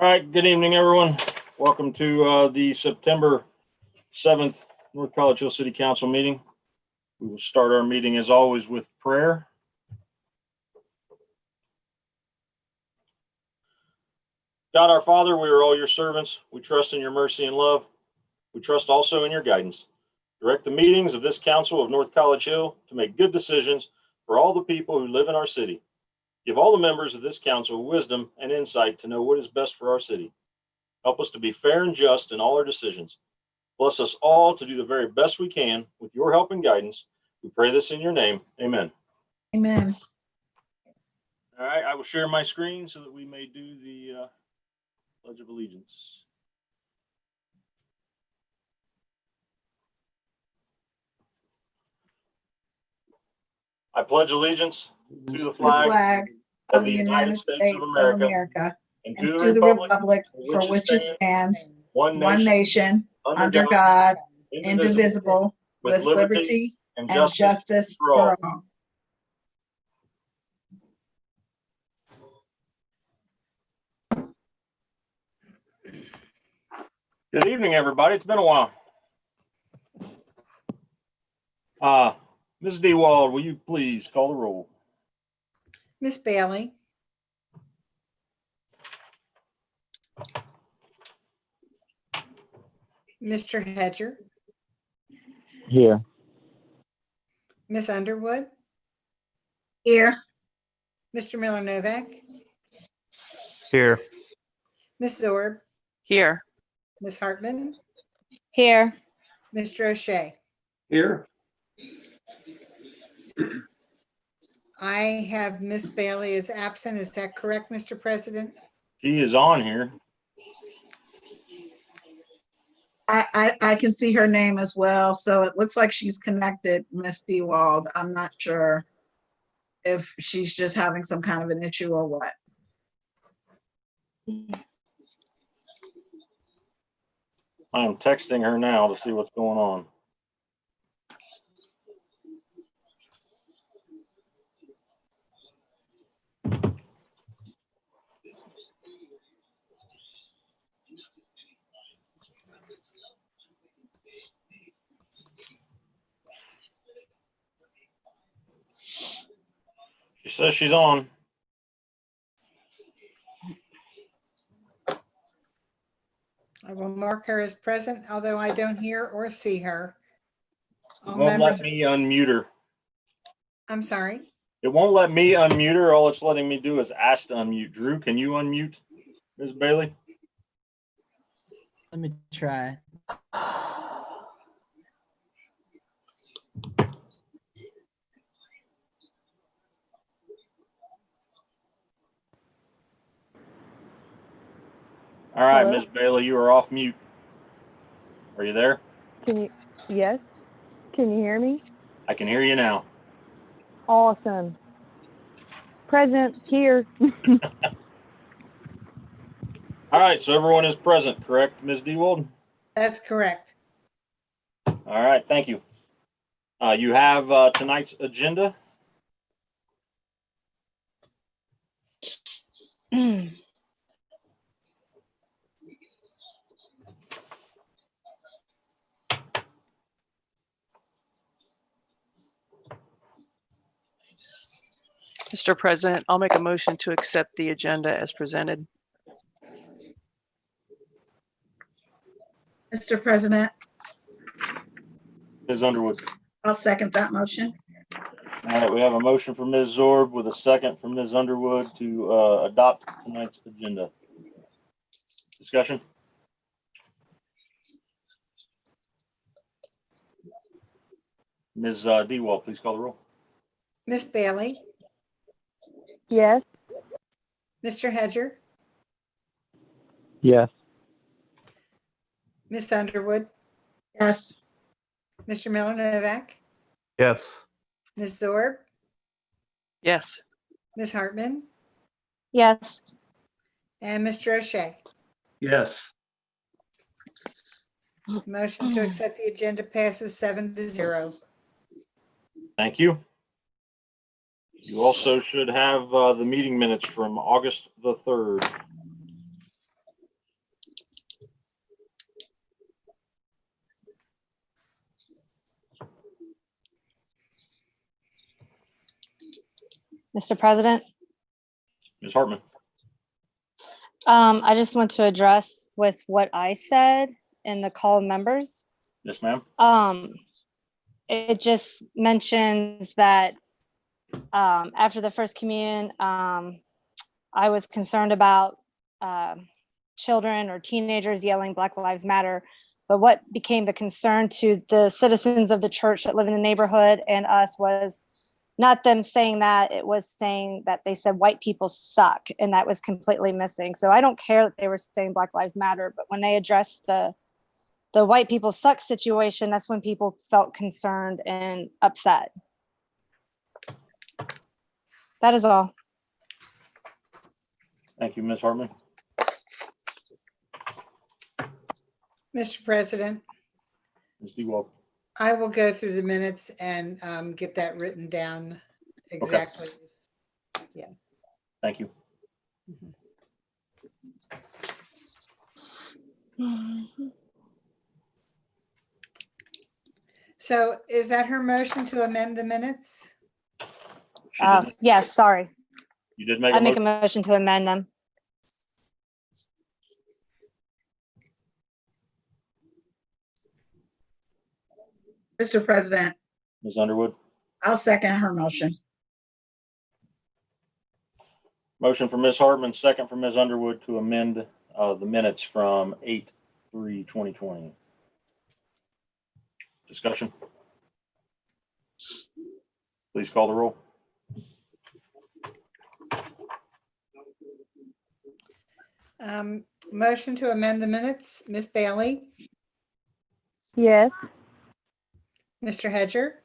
All right, good evening, everyone. Welcome to the September 7th North College Hill City Council meeting. We will start our meeting as always with prayer. God our Father, we are all your servants. We trust in your mercy and love. We trust also in your guidance. Direct the meetings of this council of North College Hill to make good decisions for all the people who live in our city. Give all the members of this council wisdom and insight to know what is best for our city. Help us to be fair and just in all our decisions. Bless us all to do the very best we can with your help and guidance. We pray this in your name. Amen. Amen. All right, I will share my screen so that we may do the Pledge of Allegiance. I pledge allegiance to the flag of the United States of America and and to the republic for which it stands, one nation, under God, indivisible, with liberty and justice for all. Good evening, everybody. It's been a while. Ms. DeWald, will you please call the roll? Miss Bailey. Mr. Hedger. Here. Miss Underwood. Here. Mr. Miller Novak. Here. Miss Zorb. Here. Miss Hartman. Here. Mr. O'Shea. Here. I have Miss Bailey as absent. Is that correct, Mr. President? She is on here. I can see her name as well, so it looks like she's connected, Miss DeWald. I'm not sure if she's just having some kind of an issue or what. I am texting her now to see what's going on. She says she's on. I will mark her as present, although I don't hear or see her. It All won't members, let me unmute her. I'm sorry. It won't let me unmute her. All it's letting me do is ask to unmute. Drew, can you unmute Ms. Bailey? Let me try. All right, Hello? Ms. Bailey, you are off mute. Are you there? Can you? Yes. Can you hear me? I can hear you now. Awesome. Present here. All right, so everyone is present, correct, Ms. DeWald? That's correct. All right, thank you. You have tonight's agenda. Mr. President, I'll make a motion to accept the agenda as presented. Mr. President, Ms. Underwood. I'll second that motion. All right, we have a motion from Ms. Zorb with a second from Ms. Underwood to adopt tonight's agenda. Discussion? Ms. DeWald, please call the roll. Miss Bailey. Yes. Mr. Hedger. Yes. Miss Underwood. Yes. Mr. Miller Novak. Yes. Miss Zorb. Yes. Miss Hartman. Yes. And Mr. O'Shea. Yes. Motion to accept the agenda passes 7-0. Thank you. You also should have the meeting minutes from August the 3rd. Mr. President. Ms. Hartman. I just want to address with what I said in the call of members. Yes, ma'am. It just mentions that after the first communion, I was concerned about children or teenagers yelling Black Lives Matter. But what became the concern to the citizens of the church that live in the neighborhood and us was not them saying that, it was saying that they said white people suck, and that was completely missing. So I don't care that they were saying Black Lives Matter, but when they addressed the white people suck situation, that's when people felt concerned and upset. That is all. Thank you, Ms. Hartman. Mr. President, Ms. DeWalt. I will go through the minutes and get that written down exactly. Thank you. So is that her motion to amend the minutes? She did- Yes, sorry. You did make I a make a motion. motion to amend them. Mr. President, Ms. Underwood. I'll second her motion. Motion for Ms. Hartman, second for Ms. Underwood to amend the minutes from 8/3/2020. Discussion. Please call the roll. Motion to amend the minutes, Ms. Bailey, Yes. Mr. Hedger,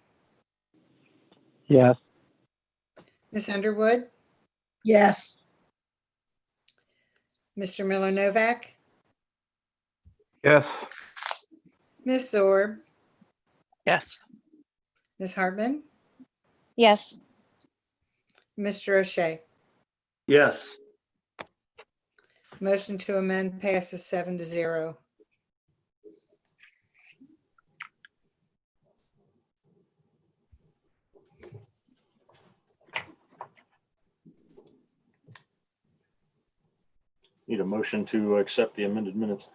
Yes. Ms. Underwood, Yes. Mr. Miller Novak, Yes. Ms. Zorb, Yes. Ms. Hartman, Yes. Mr. O'Shea. Yes. Motion to amend passes 7-0. Need a motion to accept the amended minutes.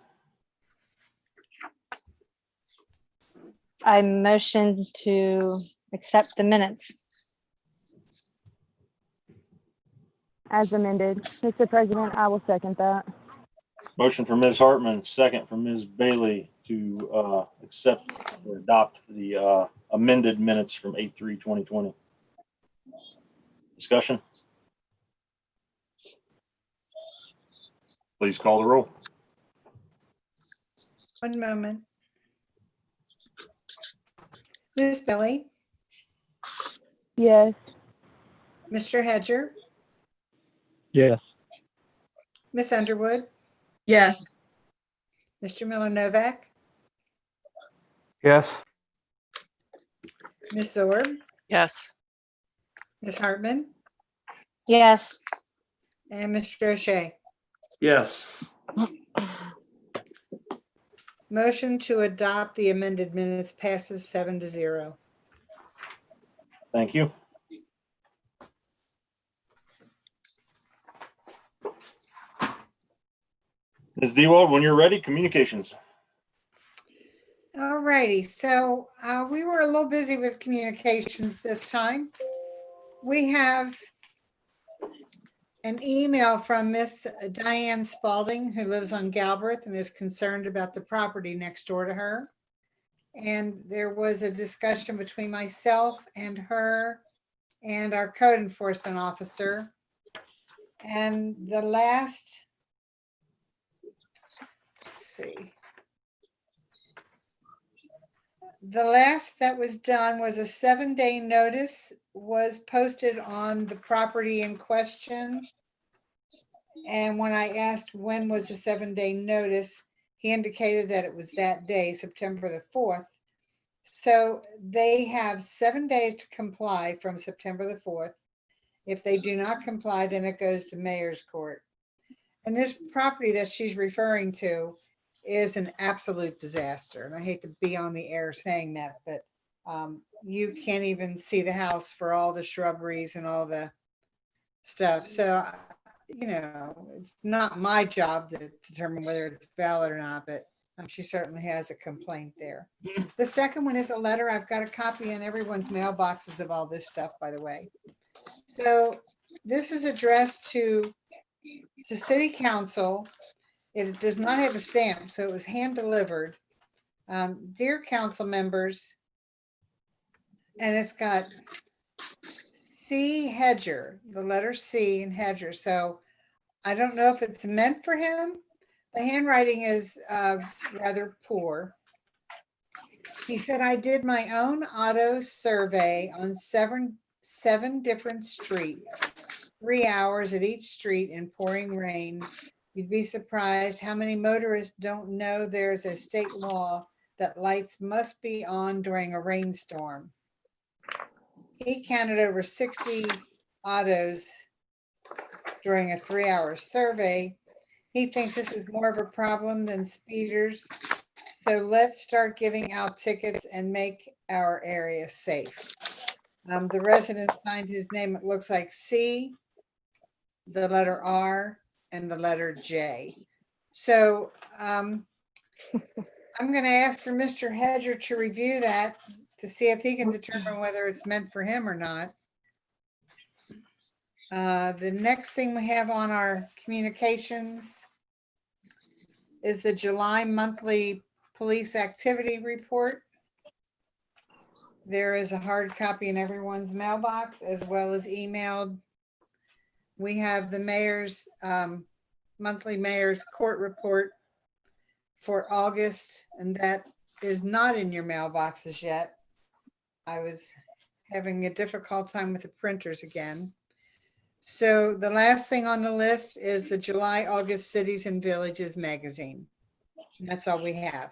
I motion to accept the minutes. As amended. Mr. President, I will second that. Motion for Ms. Hartman, second for Ms. Bailey to accept or adopt the amended minutes from 8/3/2020. Discussion. Please call the roll. One moment. Ms. Bailey, Yes. Mr. Hedger, Yes. Ms. Underwood, Yes. Mr. Miller Novak, Yes. Ms. Zorb, Yes. Ms. Hartman, Yes. and Mr. O'Shea. Yes. Motion to adopt the amended minutes passes 7-0. Thank you. Ms. Dewald, when you're ready, communications. All righty, so we were a little busy with communications this time. We have an email from Miss Diane Spalding, who lives on Galbraith and is concerned about the property next door to her. And there was a discussion between myself and her and our code enforcement officer. And the last, let's see. The last that was done was a 7-day notice was posted on the property in question. And when I asked when was the 7-day notice, he indicated that it was that day, September the 4th. So they have 7 days to comply from September the 4th. If they do not comply, then it goes to mayor's court. And this property that she's referring to is an absolute disaster. And I hate to be on the air saying that, but you can't even see the house for all the shrubberies and all the stuff. So, you know, it's not my job to determine whether it's valid or not, but she certainly has a complaint there. The second one is a letter. I've got a copy in everyone's mailboxes of all this stuff, by the way. So this is addressed to City Council. It does not have a stamp, so it was hand delivered. Dear council members, and it's got C. Hedger, the letter C in Hedger. So I don't know if it's meant for him. The handwriting is rather poor. He said, I did my own auto survey on seven different streets, 3 hours at each street in pouring rain. You'd be surprised how many motorists don't know there's a state law that lights must be on during a rainstorm. He counted over 60 autos during a 3-hour survey. He thinks this is more of a problem than speeders. So let's start giving out tickets and make our area safe. The resident signed his name. It looks like C, the letter R, and the letter J. So I'm going to ask for Mr. Hedger to review that to see if he can determine whether it's meant for him or not. The next thing we have on our communications is the July monthly police activity report. There is a hard copy in everyone's mailbox as well as emailed. We have the mayor's monthly mayor's court report for August, and that is not in your mailboxes yet. I was having a difficult time with the printers again. So the last thing on the list is the July, August Cities and Villages magazine. And that's all we have.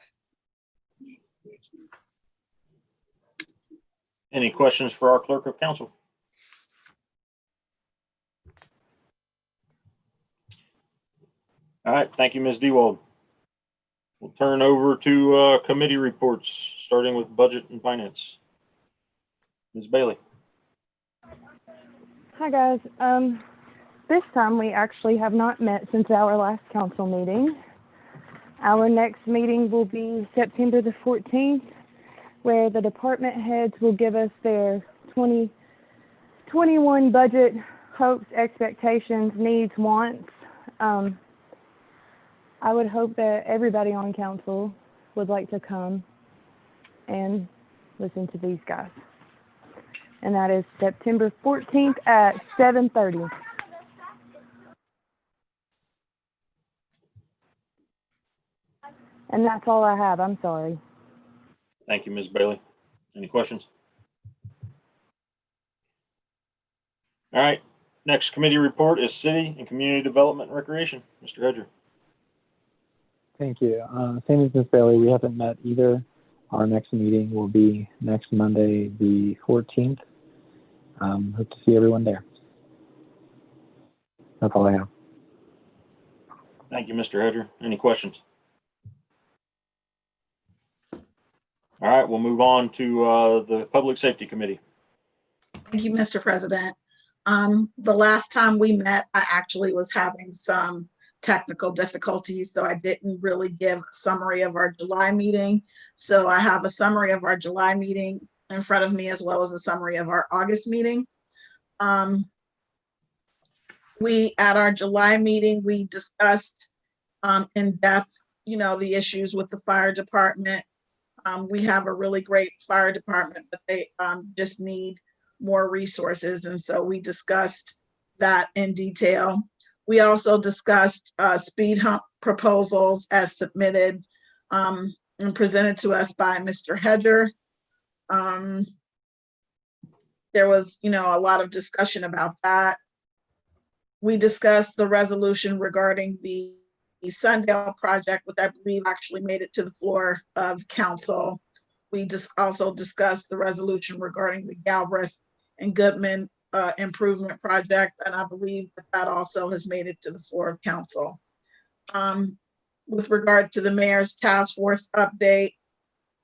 Any questions for our clerk of council? All right, thank you, Ms. Dewald. We'll turn over to committee reports, starting with budget and finance. Ms. Bailey. Hi, guys. This time we actually have not met since our last council meeting. Our next meeting will be September the 14th, where the department heads will give us their 2021 budget hopes, expectations, needs, wants. I would hope that everybody on council would like to come and listen to these guys. And that is September 14th at 7:30. And that's all I have. I'm sorry. Thank you, Ms. Bailey. Any questions? All right, next committee report is City and Community Development and Recreation. Mr. Hedger. Thank you. Same as Ms. Bailey, we haven't met either. Our next meeting will be next Monday, the 14th. Hope to see everyone there. That's all I have. Thank you, Mr. Hedger. Any questions? All right, we'll move on to the Public Safety Committee. Thank you, Mr. President. The last time we met, I actually was having some technical difficulties, so I didn't really give a summary of our July meeting. So I have a summary of our July meeting in front of me, as well as a summary of our August meeting. At our July meeting, we discussed in depth, the issues with the fire department. We have a really great fire department, but they just need more resources. And so we discussed that in detail. We also discussed speed hump proposals as submitted and presented to us by Mr. Hedger. There was, a lot of discussion about that. We discussed the resolution regarding the Sundale project, which I believe actually made it to the floor of council. We just also discussed the resolution regarding the Galbraith and Goodman improvement project, and I believe that also has made it to the floor of council. With regard to the mayor's task force update,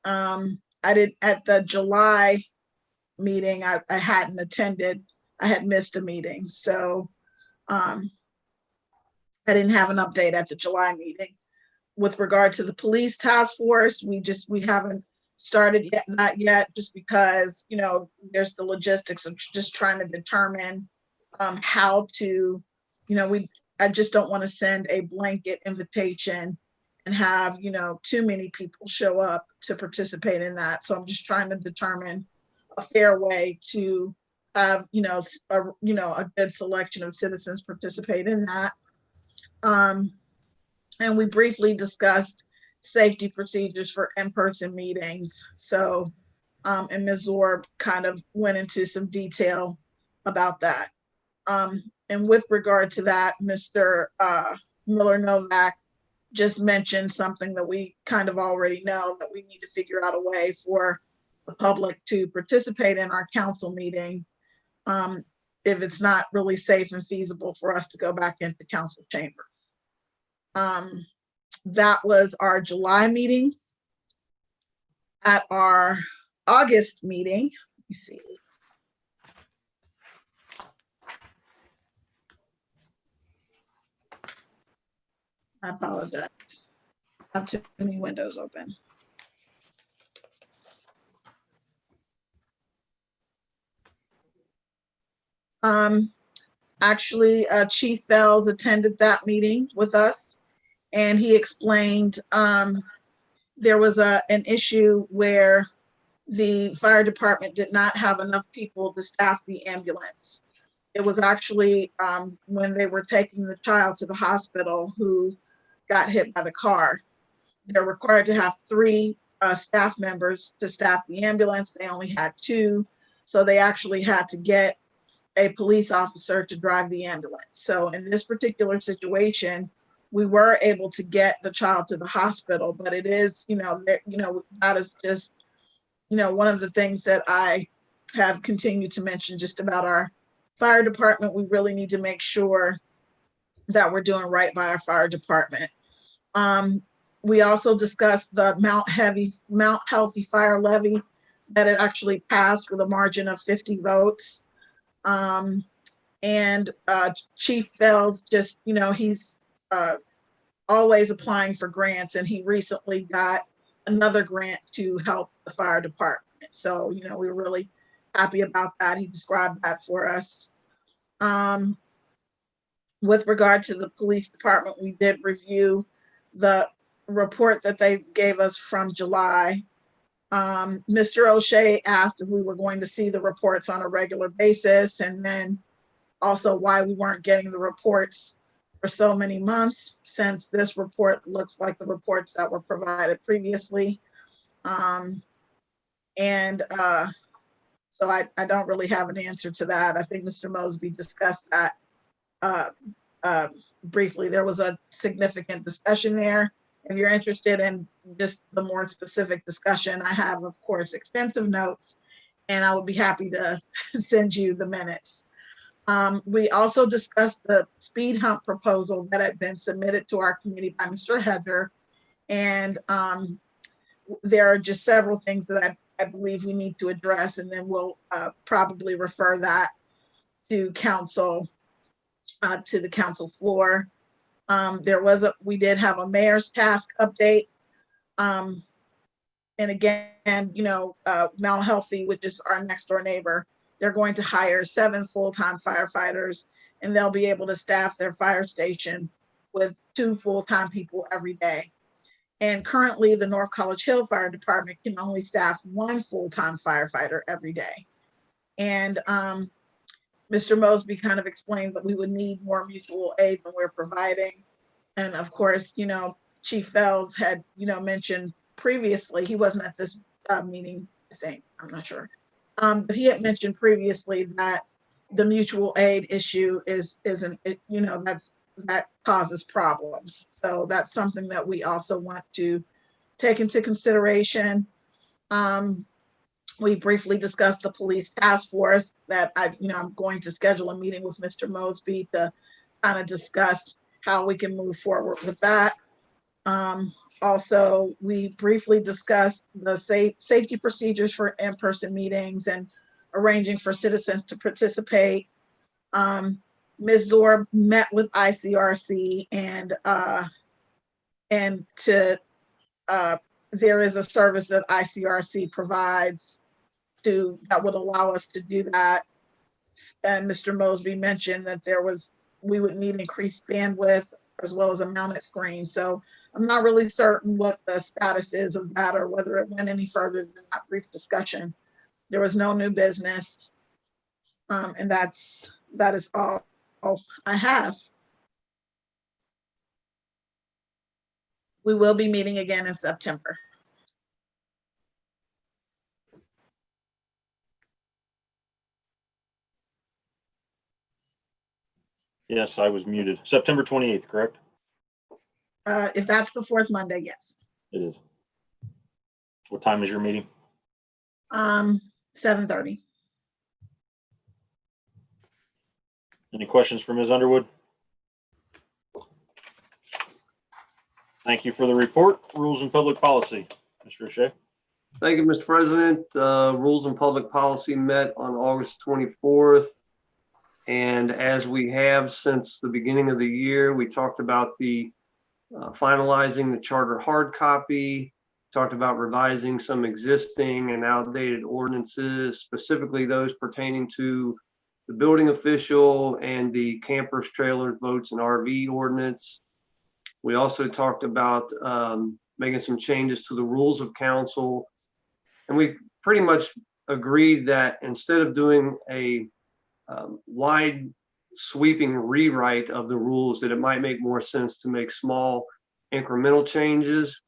I did at the July meeting, I hadn't attended. I had missed a meeting, so I didn't have an update at the July meeting. With regard to the police task force, we haven't started yet, not yet, just because, there's the logistics of just trying to determine how to, I just don't want to send a blanket invitation and have, too many people show up to participate in that. So I'm just trying to determine a fair way to have, a good selection of citizens participate in that. And we briefly discussed safety procedures for in-person meetings. So, and Ms. Zorb kind of went into some detail about that. And with regard to that, Mr. Miller Novak just mentioned something that we kind of already know, that we need to figure out a way for the public to participate in our council meeting if it's not really safe and feasible for us to go back into council chambers. That was our July meeting. At our August meeting, let me see. I apologize. I have too many windows open. Actually, Chief Fells attended that meeting with us, and he explained there was an issue where the fire department did not have enough people to staff the ambulance. It was actually when they were taking the child to the hospital who got hit by the car. They're required to have 3 staff members to staff the ambulance. They only had 2, so they actually had to get a police officer to drive the ambulance. So in this particular situation, we were able to get the child to the hospital, but it is, that is just, one of the things that I have continued to mention just about our fire department. We really need to make sure that we're doing right by our fire department. We also discussed the Mount Healthy Fire Levy, that it actually passed with a margin of 50 votes. And Chief Fells just, he's always applying for grants, and he recently got another grant to help the fire department. So, we were really happy about that. He described that for us. With regard to the police department, we did review the report that they gave us from July. Mr. O'Shea asked if we were going to see the reports on a regular basis, and then also why we weren't getting the reports for so many months, since this report looks like the reports that were provided previously. So I don't really have an answer to that. I think Mr. Mosby discussed that briefly. There was a significant discussion there. If you're interested in just the more specific discussion, I have, of course, extensive notes, and I would be happy to send you the minutes. We also discussed the speed hump proposal that had been submitted to our committee by Mr. Hedger. And there are just several things that I believe we need to address, and then we'll probably refer that to council, to the council floor. We did have a mayor's task update. And again, Mount Healthy, which is our next door neighbor, they're going to hire 7 full-time firefighters, and they'll be able to staff their fire station with 2 full-time people every day. And currently the North College Hill Fire Department can only staff 1 full-time firefighter every day. And Mr. Mosby kind of explained that we would need more mutual aid than we're providing. And of course, Chief Fells had, mentioned previously, he wasn't at this meeting, I think, I'm not sure. But he had mentioned previously that the mutual aid issue that causes problems. So that's something that we also want to take into consideration. We briefly discussed the police task force that I'm going to schedule a meeting with Mr. Mosby to kind of discuss how we can move forward with that. Also, we briefly discussed the safety procedures for in-person meetings and arranging for citizens to participate. Ms. Zorb met with ICRC and there is a service that ICRC provides that would allow us to do that. And Mr. Mosby mentioned that we would need increased bandwidth as well as a mounted screen. So I'm not really certain what the status is of that or whether it went any further than that brief discussion. There was no new business. And that is all I have. We will be meeting again in September. Yes, I was muted. September 28th, correct? If that's the fourth Monday, yes. It is. What time is your meeting? 7:30. Any questions for Ms. Underwood? Thank you for the report. Rules and Public Policy. Mr. O'Shea. Thank you, Mr. President. Rules and Public Policy met on August 24th. And as we have since the beginning of the year, we talked about the finalizing the charter hard copy, talked about revising some existing and outdated ordinances, specifically those pertaining to the building official and the campers, trailers, boats, and RV ordinance. We also talked about making some changes to the rules of council. And we pretty much agreed that instead of doing a wide sweeping rewrite of the rules, that it might make more sense to make small incremental changes.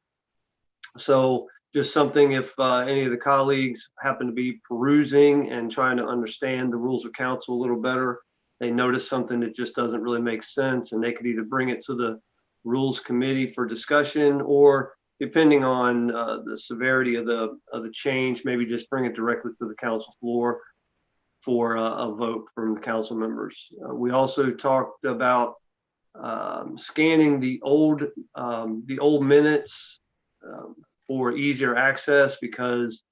So just something, if any of the colleagues happen to be perusing and trying to understand the rules of council a little better, they notice something that just doesn't really make sense, and they could either bring it to the rules committee for discussion, or depending on the severity of the change, maybe just bring it directly to the council floor for a vote from the council members. We also talked about scanning the old minutes for easier access, because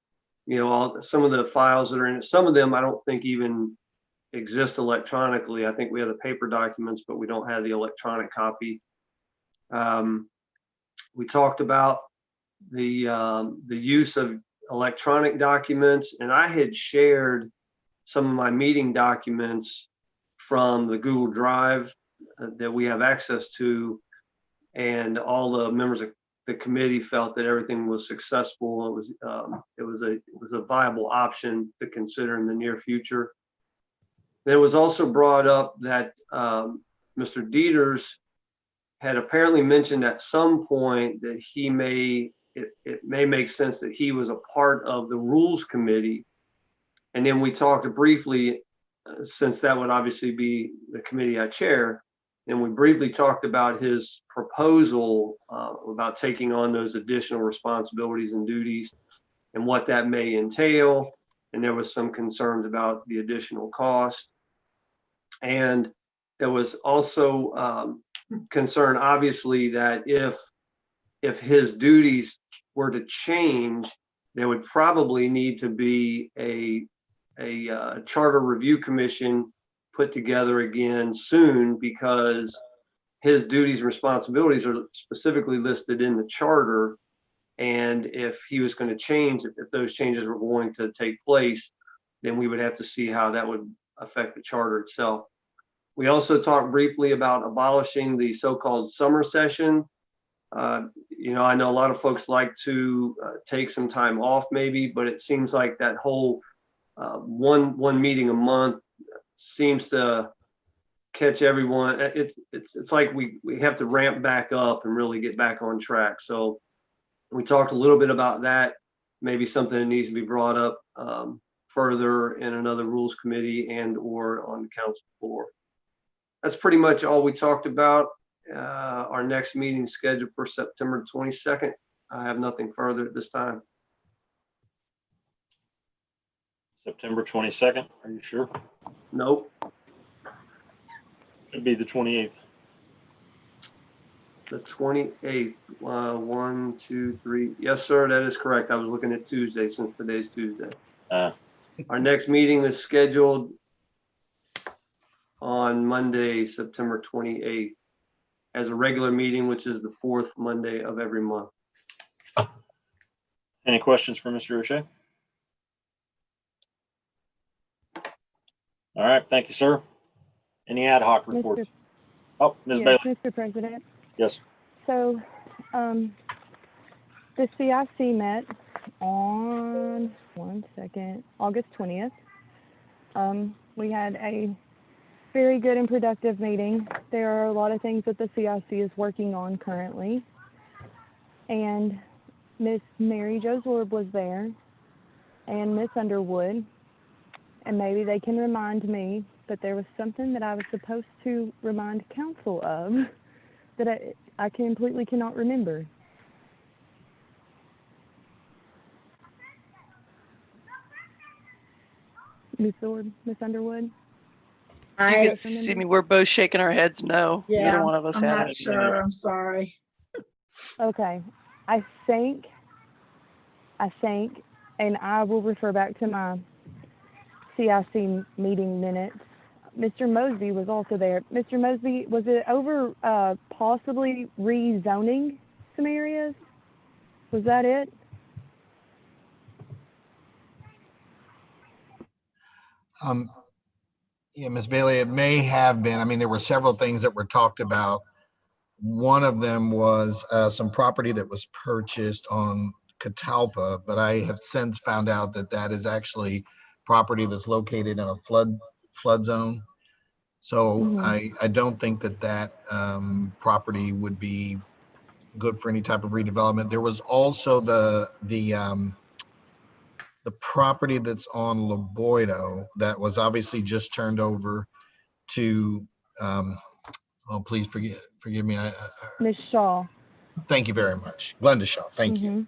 some of the files that are in it, some of them I don't think even exist electronically. I think we have the paper documents, but we don't have the electronic copy. We talked about the use of electronic documents, and I had shared some of my meeting documents from the Google Drive that we have access to, and all the members of the committee felt that everything was successful. It was a viable option to consider in the near future. It was also brought up that Mr. Dieters had apparently mentioned at some point that it may make sense that he was a part of the rules committee. And then we talked briefly, since that would obviously be the committee I chair, and we briefly talked about his proposal about taking on those additional responsibilities and duties and what that may entail. And there was some concerns about the additional cost. And there was also concern, obviously, that if his duties were to change, there would probably need to be a charter review commission put together again soon, because his duties and responsibilities are specifically listed in the charter. And if he was going to change, if those changes were going to take place, then we would have to see how that would affect the charter itself. We also talked briefly about abolishing the so-called summer session. I know a lot of folks like to take some time off maybe, but it seems like that whole one meeting a month seems to catch everyone. It's like we have to ramp back up and really get back on track. So we talked a little bit about that, maybe something that needs to be brought up further in another rules committee and or on the council floor. That's pretty much all we talked about. Our next meeting is scheduled for September 22nd. I have nothing further at this time. September 22nd, are you sure? Nope. It'd be the 28th. The 28th. 1, 2, 3. Yes, sir, that is correct. I was looking at Tuesday, since today's Tuesday. Our next meeting is scheduled on Monday, September 28th, as a regular meeting, which is the fourth Monday of every month. Any questions for Mr. O'Shea? All right, thank you, sir. Any ad hoc reports? Oh, Ms. Yes, Bailey. Mr. President. Yes. So, the CIC met on, August 20th. We had a very good and productive meeting. There are a lot of things that the CIC is working on currently. And Miss Mary Jo Zorb was there, and Miss Underwood. And maybe they can remind me, but there was something that I was supposed to remind council of that I completely cannot remember. Miss Zorb, Miss Underwood? I, See me, we're both shaking our heads no. yeah, Neither one of us I'm had not it. sure. I'm sorry. Okay, I think, and I will refer back to my CIC meeting minutes. Mr. Mosby was also there. Mr. Mosby, was it over possibly rezoning some areas? Was that it? Yeah, Ms. Bailey, it may have been. I mean, there were several things that were talked about. One of them was some property that was purchased on Catalpa, but I have since found out that that is actually property that's located in a flood zone. So I don't think that that property would be good for any type of redevelopment. There was also the property that's on Loboido that was obviously just turned over to oh, please forgive me. Miss Shaw. Thank you very much. Glenda Shaw. Thank you.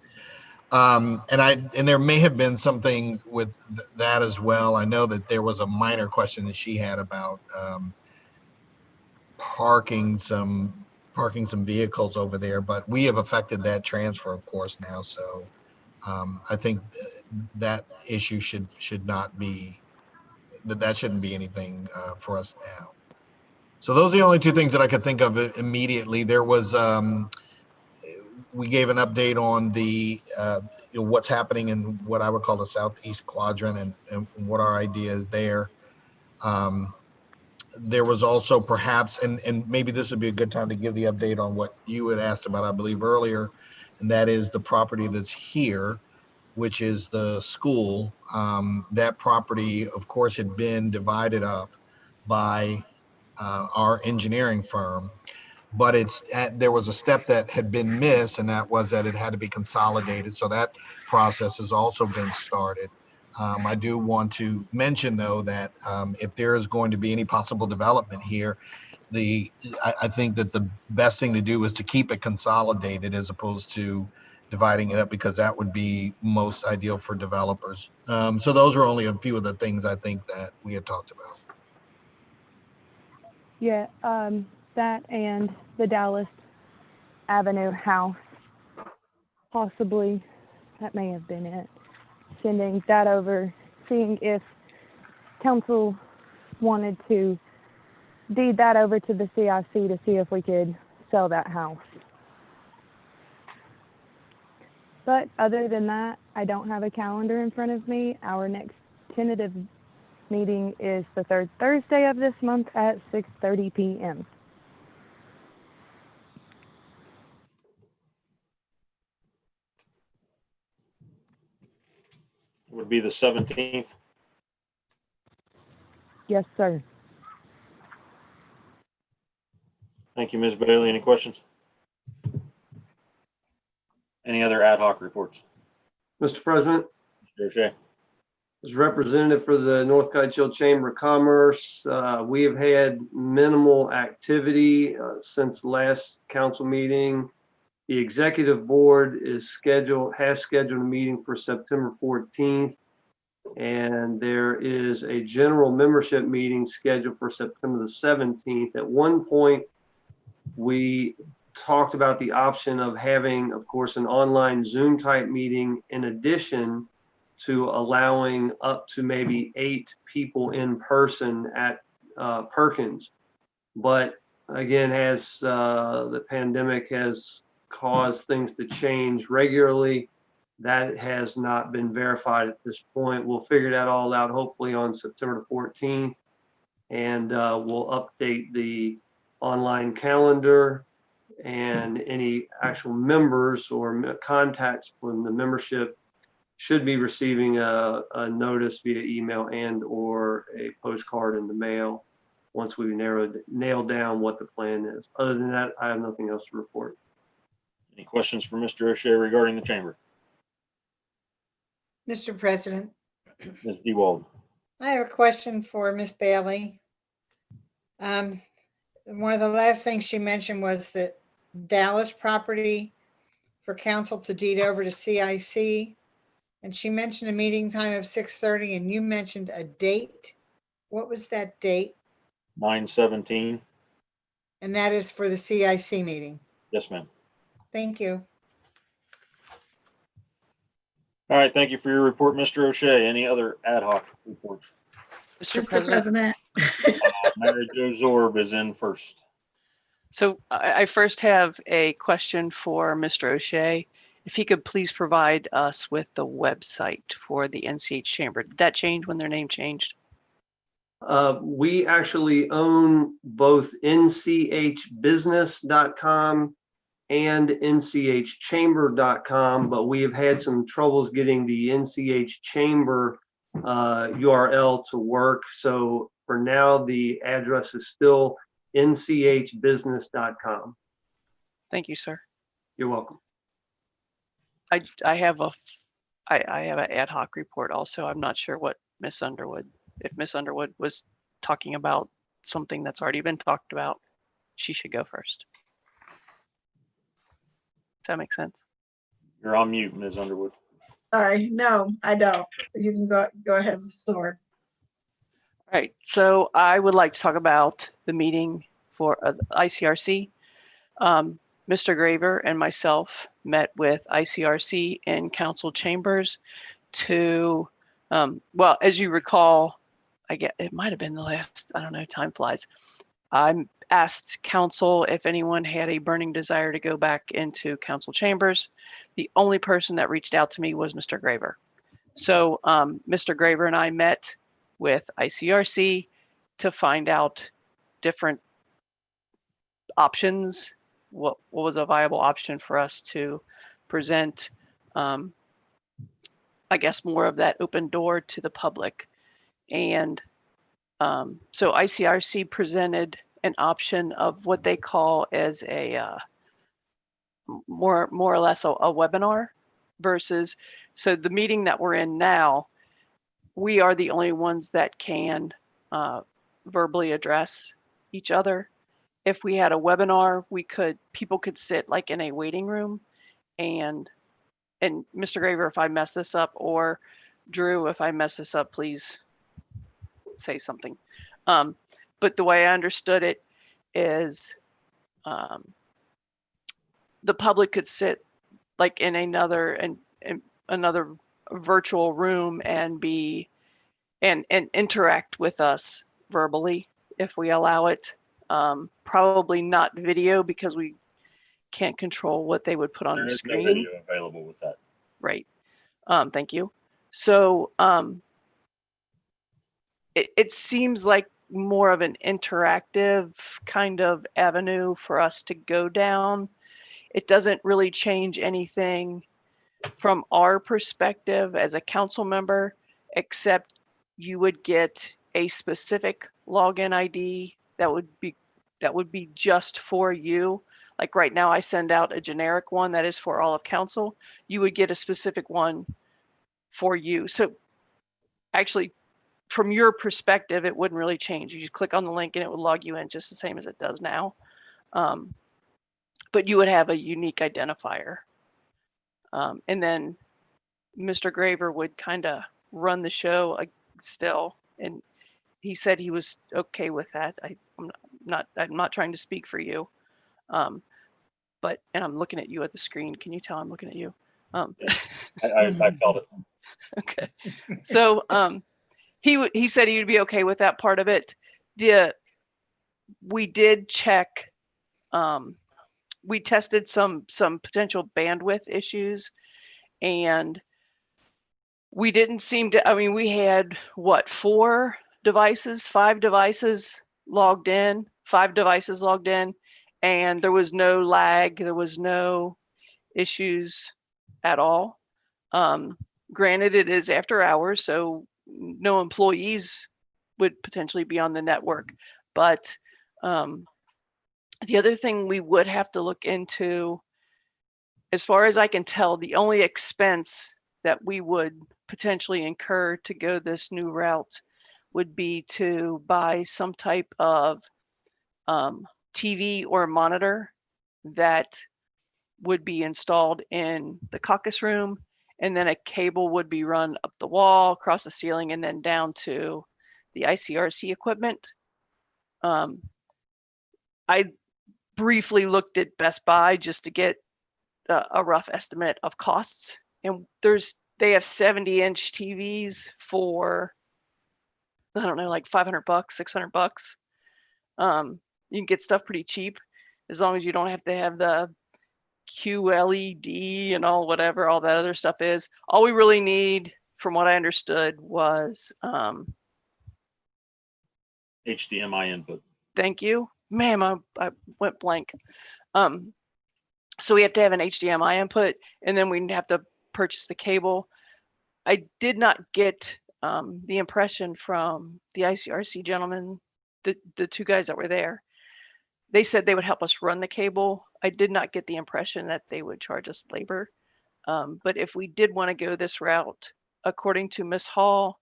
And there may have been something with that as well. I know that there was a minor question that she had about parking some vehicles over there, but we have affected that transfer, of course, now. So I think that issue should not be, that shouldn't be anything for us now. So those are the only two things that I could think of immediately. There was, we gave an update on the what's happening in what I would call the Southeast Quadrant and what our idea is there. There was also perhaps, and maybe this would be a good time to give the update on what you had asked about, I believe, earlier, and that is the property that's here, which is the school. That property, of course, had been divided up by our engineering firm, but there was a step that had been missed, and that was that it had to be consolidated. So that process has also been started. I do want to mention, though, that if there is going to be any possible development here, I think that the best thing to do is to keep it consolidated as opposed to dividing it up, because that would be most ideal for developers. So those are only a few of the things I think that we had talked about. Yeah, that and the Dallas Avenue house, possibly, that may have been it. Sending that over, seeing if council wanted to deed that over to the CIC to see if we could sell that house. But other than that, I don't have a calendar in front of me. Our next tentative meeting is the third Thursday of this month at 6:30 p.m. It would be the 17th. Yes, sir. Thank you, Ms. Bailey. Any questions? Any other ad hoc reports? Mr. President, Mr. O'Shea. as representative for the North Coachella Chamber of Commerce, we have had minimal activity since last council meeting. The executive board has scheduled a meeting for September 14th, and there is a general membership meeting scheduled for September the 17th. At one point, we talked about the option of having, of course, an online Zoom type meeting in addition to allowing up to maybe 8 people in person at Perkins. But again, as the pandemic has caused things to change regularly, that has not been verified at this point. We'll figure that all out hopefully on September 14th, and we'll update the online calendar, and any actual members or contacts from the membership should be receiving a notice via email and or a postcard in the mail once we've nailed down what the plan is. Other than that, I have nothing else to report. Any questions for Mr. O'Shea regarding the chamber? Mr. President, Ms. DeWald. I have a question for Ms. Bailey. One of the last things she mentioned was that Dallas property for council to deed over to CIC. And she mentioned a meeting time of 6:30, and you mentioned a date. What was that date? 9/17. And that is for the CIC meeting. Yes, ma'am. Thank you. All right. Thank you for your report, Mr. O'Shea. Any other ad hoc reports? Mr. President. Mary Jo Zorb is in first. So I first have a question for Mr. O'Shea. If he could please provide us with the website for the NCH Chamber. Did that change when their name changed? We actually own both nchbusiness.com and nchchamber.com, but we have had some troubles getting the NCH Chamber URL to work. So for now, the address is still nchbusiness.com. Thank you, sir. You're welcome. I have an ad hoc report also. I'm not sure what Miss Underwood, if Miss Underwood was talking about something that's already been talked about, she should go first. Does that make sense? You're on mute, Ms. Underwood. Sorry, no, I don't. You can go ahead, Ms. Zorb. All right, so I would like to talk about the meeting for ICRC. Mr. Graver and myself met with ICRC in council chambers to, well, as you recall, it might have been the last, I don't know, time flies. I asked council if anyone had a burning desire to go back into council chambers. The only person that reached out to me was Mr. Graver. So Mr. Graver and I met with ICRC to find out different options, what was a viable option for us to present, I guess, more of that open door to the public. And so ICRC presented an option of what they call as a more or less a webinar versus, so the meeting that we're in now, we are the only ones that can verbally address each other. If we had a webinar, people could sit like in a waiting room, and Mr. Graver, if I mess this up, or Drew, if I mess this up, please say something. But the way I understood it is the public could sit like in another virtual room and interact with us verbally if we allow it. Probably not video because we can't control what they would put on the screen. There is no video available with that. Right. Thank you. So it seems like more of an interactive kind of avenue for us to go down. It doesn't really change anything from our perspective as a council member, except you would get a specific login ID that would be just for you. Like right now, I send out a generic one that is for all of council. You would get a specific one for you. So actually, from your perspective, it wouldn't really change. You just click on the link and it would log you in just the same as it does now. But you would have a unique identifier. And then Mr. Graver would kind of run the show still. And he said he was okay with that. I'm not trying to speak for you. And I'm looking at you at the screen. Can you tell I'm looking at you? I felt it. Okay. So he said he would be okay with that part of it. we did check, we tested some potential bandwidth issues, and we didn't seem to, I mean, we had what, 5 devices logged in, and there was no lag, there was no issues at all. Granted, it is after hours, so no employees would potentially be on the network. But the other thing we would have to look into, as far as I can tell, the only expense that we would potentially incur to go this new route would be to buy some type of TV or monitor that would be installed in the caucus room, and then a cable would be run up the wall, across the ceiling, and then down to the ICRC equipment. I briefly looked at Best Buy just to get a rough estimate of costs, and they have 70-inch TVs for, I don't know, like $500, $600. You can get stuff pretty cheap as long as you don't have to have the QLED and all that other stuff is. All we really need, from what I understood, was HDMI input. thank you, ma'am. I went blank. So we have to have an HDMI input, and then we'd have to purchase the cable. I did not get the impression from the ICRC gentlemen, the 2 guys that were there. They said they would help us run the cable. I did not get the impression that they would charge us labor. But if we did want to go this route, according to Ms. Hall,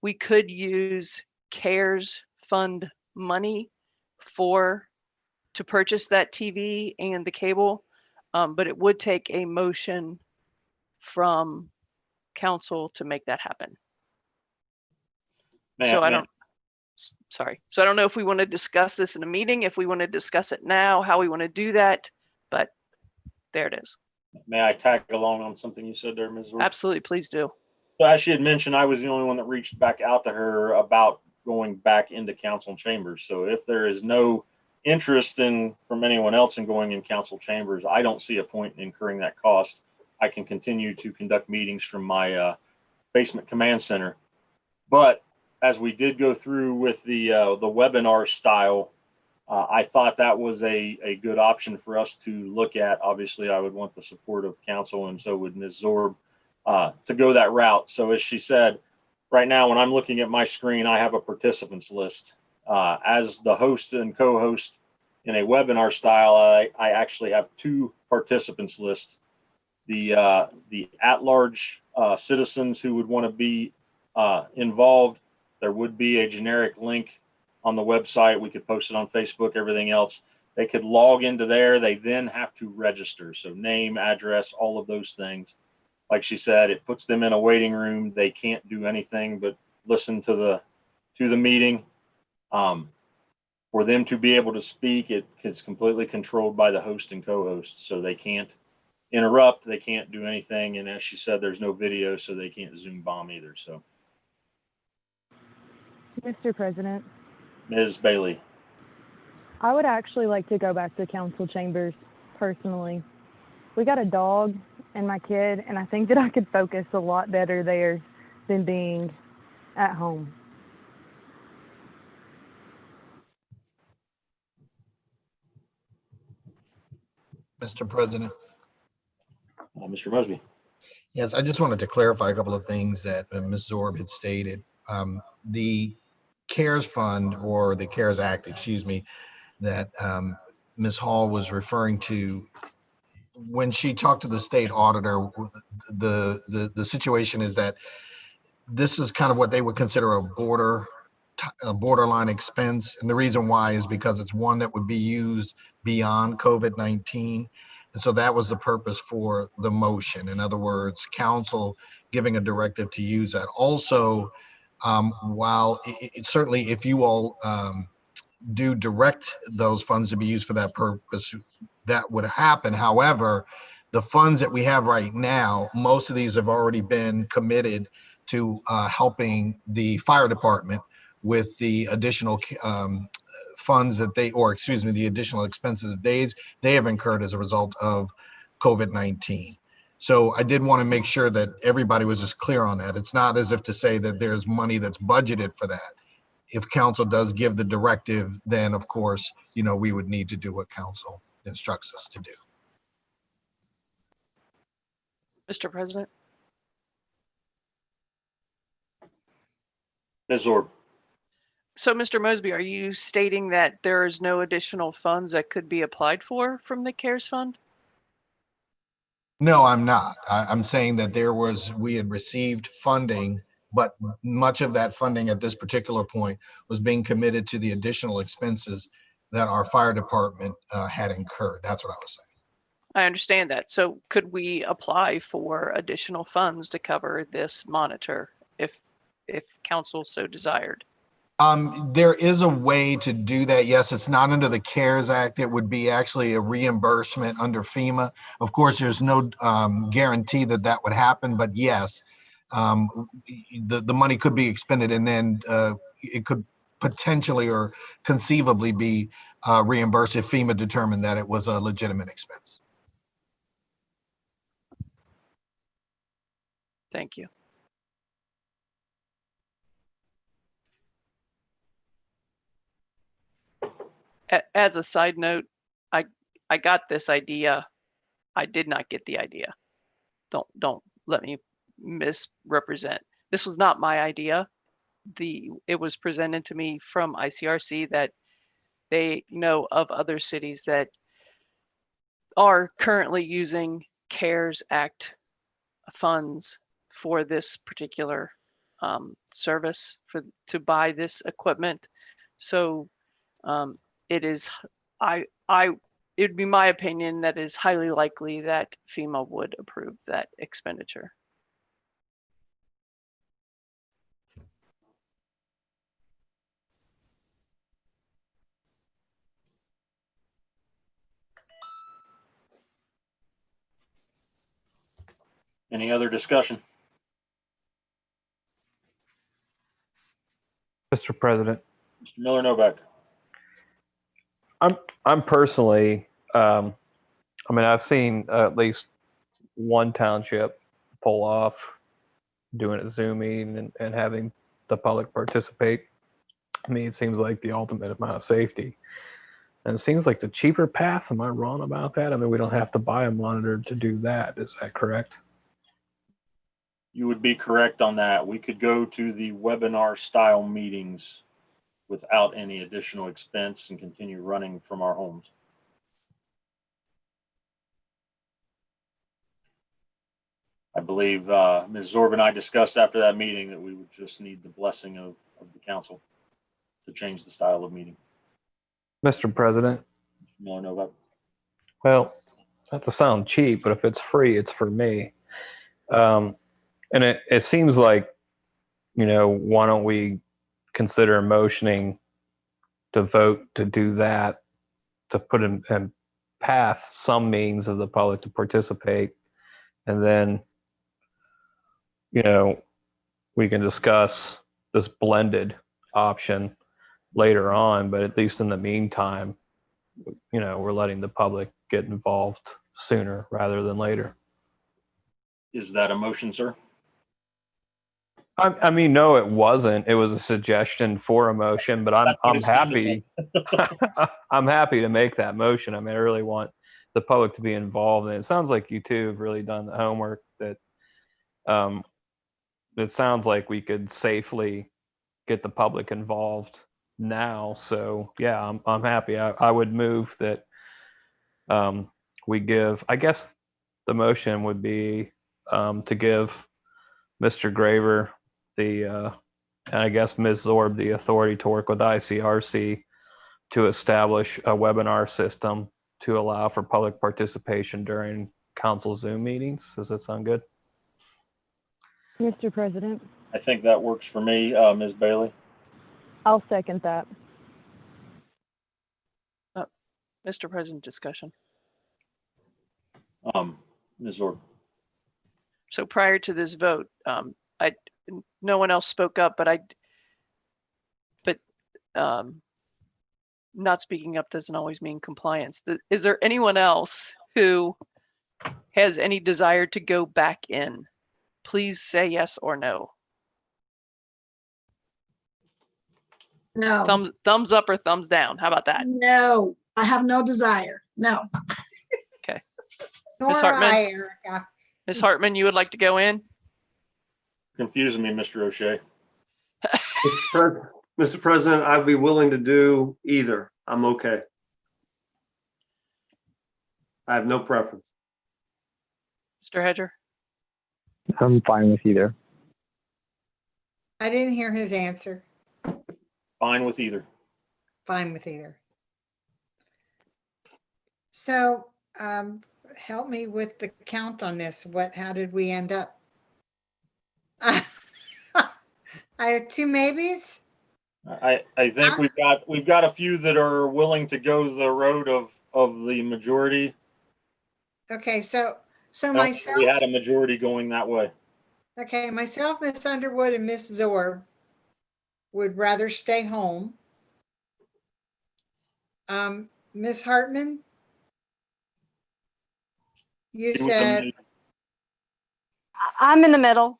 we could use CARES fund money to purchase that TV and the cable. But it would take a motion from council to make that happen. So I don't know if we want to discuss this in a meeting, if we want to discuss it now, how we want to do that, but there it is. May I tag along on something you said there, Ms. Zorb? Absolutely, please do. So as she had mentioned, I was the only one that reached back out to her about going back into council chambers. So if there is no interest from anyone else in going in council chambers, I don't see a point in incurring that cost. I can continue to conduct meetings from my basement command center. But as we did go through with the webinar style, I thought that was a good option for us to look at. Obviously, I would want the support of council, and so would Ms. Zorb, to go that route. So as she said, right now, when I'm looking at my screen, I have a participants list. As the host and co-host in a webinar style, I actually have 2 participants lists. The at-large citizens who would want to be involved. There would be a generic link on the website. We could post it on Facebook, everything else. They could log into there. They then have to register. So name, address, all of those things. Like she said, it puts them in a waiting room. They can't do anything but listen to the meeting. For them to be able to speak, it's completely controlled by the host and co-host. So they can't interrupt. They can't do anything. And as she said, there's no video, so they can't Zoom bomb either. So, Mr. President, Ms. Bailey. I would actually like to go back to council chambers personally. We got a dog and my kid, and I think that I could focus a lot better there than being at home. Mr. President. Mr. Mosby. Yes, I just wanted to clarify a couple of things that Ms. Zorb had stated. The CARES fund, or the CARES Act, excuse me, that Ms. Hall was referring to, when she talked to the state auditor, the situation is that this is kind of what they would consider a borderline expense. And the reason why is because it's one that would be used beyond COVID-19. And so that was the purpose for the motion. In other words, council giving a directive to use that. Also, while it certainly, if you all do direct those funds to be used for that purpose, that would happen. However, the funds that we have right now, most of these have already been committed to helping the fire department with the additional funds that they, or excuse me, the additional expenses that they have incurred as a result of COVID-19. So I did want to make sure that everybody was just clear on that. It's not as if to say that there's money that's budgeted for that. If council does give the directive, then of course, you know, we would need to do what council instructs us to do. Mr. President, Ms. Zorb. so Mr. Mosby, are you stating that there is no additional funds that could be applied for from the CARES Fund? No, I'm not. I'm saying that we had received funding, but much of that funding at this particular point was being committed to the additional expenses that our fire department had incurred. That's what I was saying. I understand that. So could we apply for additional funds to cover this monitor if council so desired? There is a way to do that. Yes, it's not under the CARES Act. It would be actually a reimbursement under FEMA. Of course, there's no guarantee that that would happen, but yes, the money could be expended and then it could potentially or conceivably be reimbursed if FEMA determined that it was a legitimate expense. Thank you. As a side note, I got this idea. I did not get the idea. Don't let me misrepresent. This was not my idea. It was presented to me from ICRC that they know of other cities that are currently using CARES Act funds for this particular service to buy this equipment. So it'd be my opinion that it is highly likely that FEMA would approve that expenditure. Any other discussion? Mr. President, Mr. Miller Novak. I'm personally, I mean, I've seen at least one township pull off doing a Zoom meeting and having the public participate. I mean, it seems like the ultimate amount of safety. And it seems like the cheaper path. Am I wrong about that? I mean, we don't have to buy a monitor to do that. Is that correct? You would be correct on that. We could go to the webinar style meetings without any additional expense and continue running from our homes. I believe Ms. Zorb and I discussed after that meeting that we would just need the blessing of the council to change the style of meeting. Mr. President, No, no, well, not to sound cheap, but if it's free, it's for me. And it seems like, you know, why don't we consider motioning to vote to do that, to put in path some means of the public to participate, and then, you know, we can discuss this blended option later on, but at least in the meantime, you know, we're letting the public get involved sooner rather than later. Is that a motion, sir? I mean, no, it wasn't. It was a suggestion for a motion, but I'm happy. I'm happy to make that motion. I mean, I really want the public to be involved, and it sounds like you two have really done the homework. That it sounds like we could safely get the public involved now. So yeah, I'm happy. I would move that we give. I guess the motion would be to give Mr. Graver and I guess Ms. Zorb the authority to work with ICRC to establish a webinar system to allow for public participation during council Zoom meetings. Does that sound good? Mr. President, I think that works for me, Ms. Bailey. I'll second that. Mr. President, discussion. Ms. Zorb. So prior to this vote, no one else spoke up, but not speaking up doesn't always mean compliance. Is there anyone else who has any desire to go back in? Please say yes or no. No, Thumbs up or thumbs down. How about that? no, I have no desire. No. Nor Hartman? I, Erica. Ms. Hartman, you would like to go in? Confusing me, Mr. O'Shea. Mr. President, I'd be willing to do either. I'm okay. I have no preference. Mr. Hedger? I'm fine with either. I didn't hear his answer. Fine with either. Fine with either. So help me with the count on this. How did we end up? I have two maybes. I think we've got a few that are willing to go the road of the majority. Okay, so I don't think myself, we had a majority going that way. okay, myself, Miss Underwood, and Miss Zorb would rather stay home. Miss Hartman, you She was said, I'm in the middle.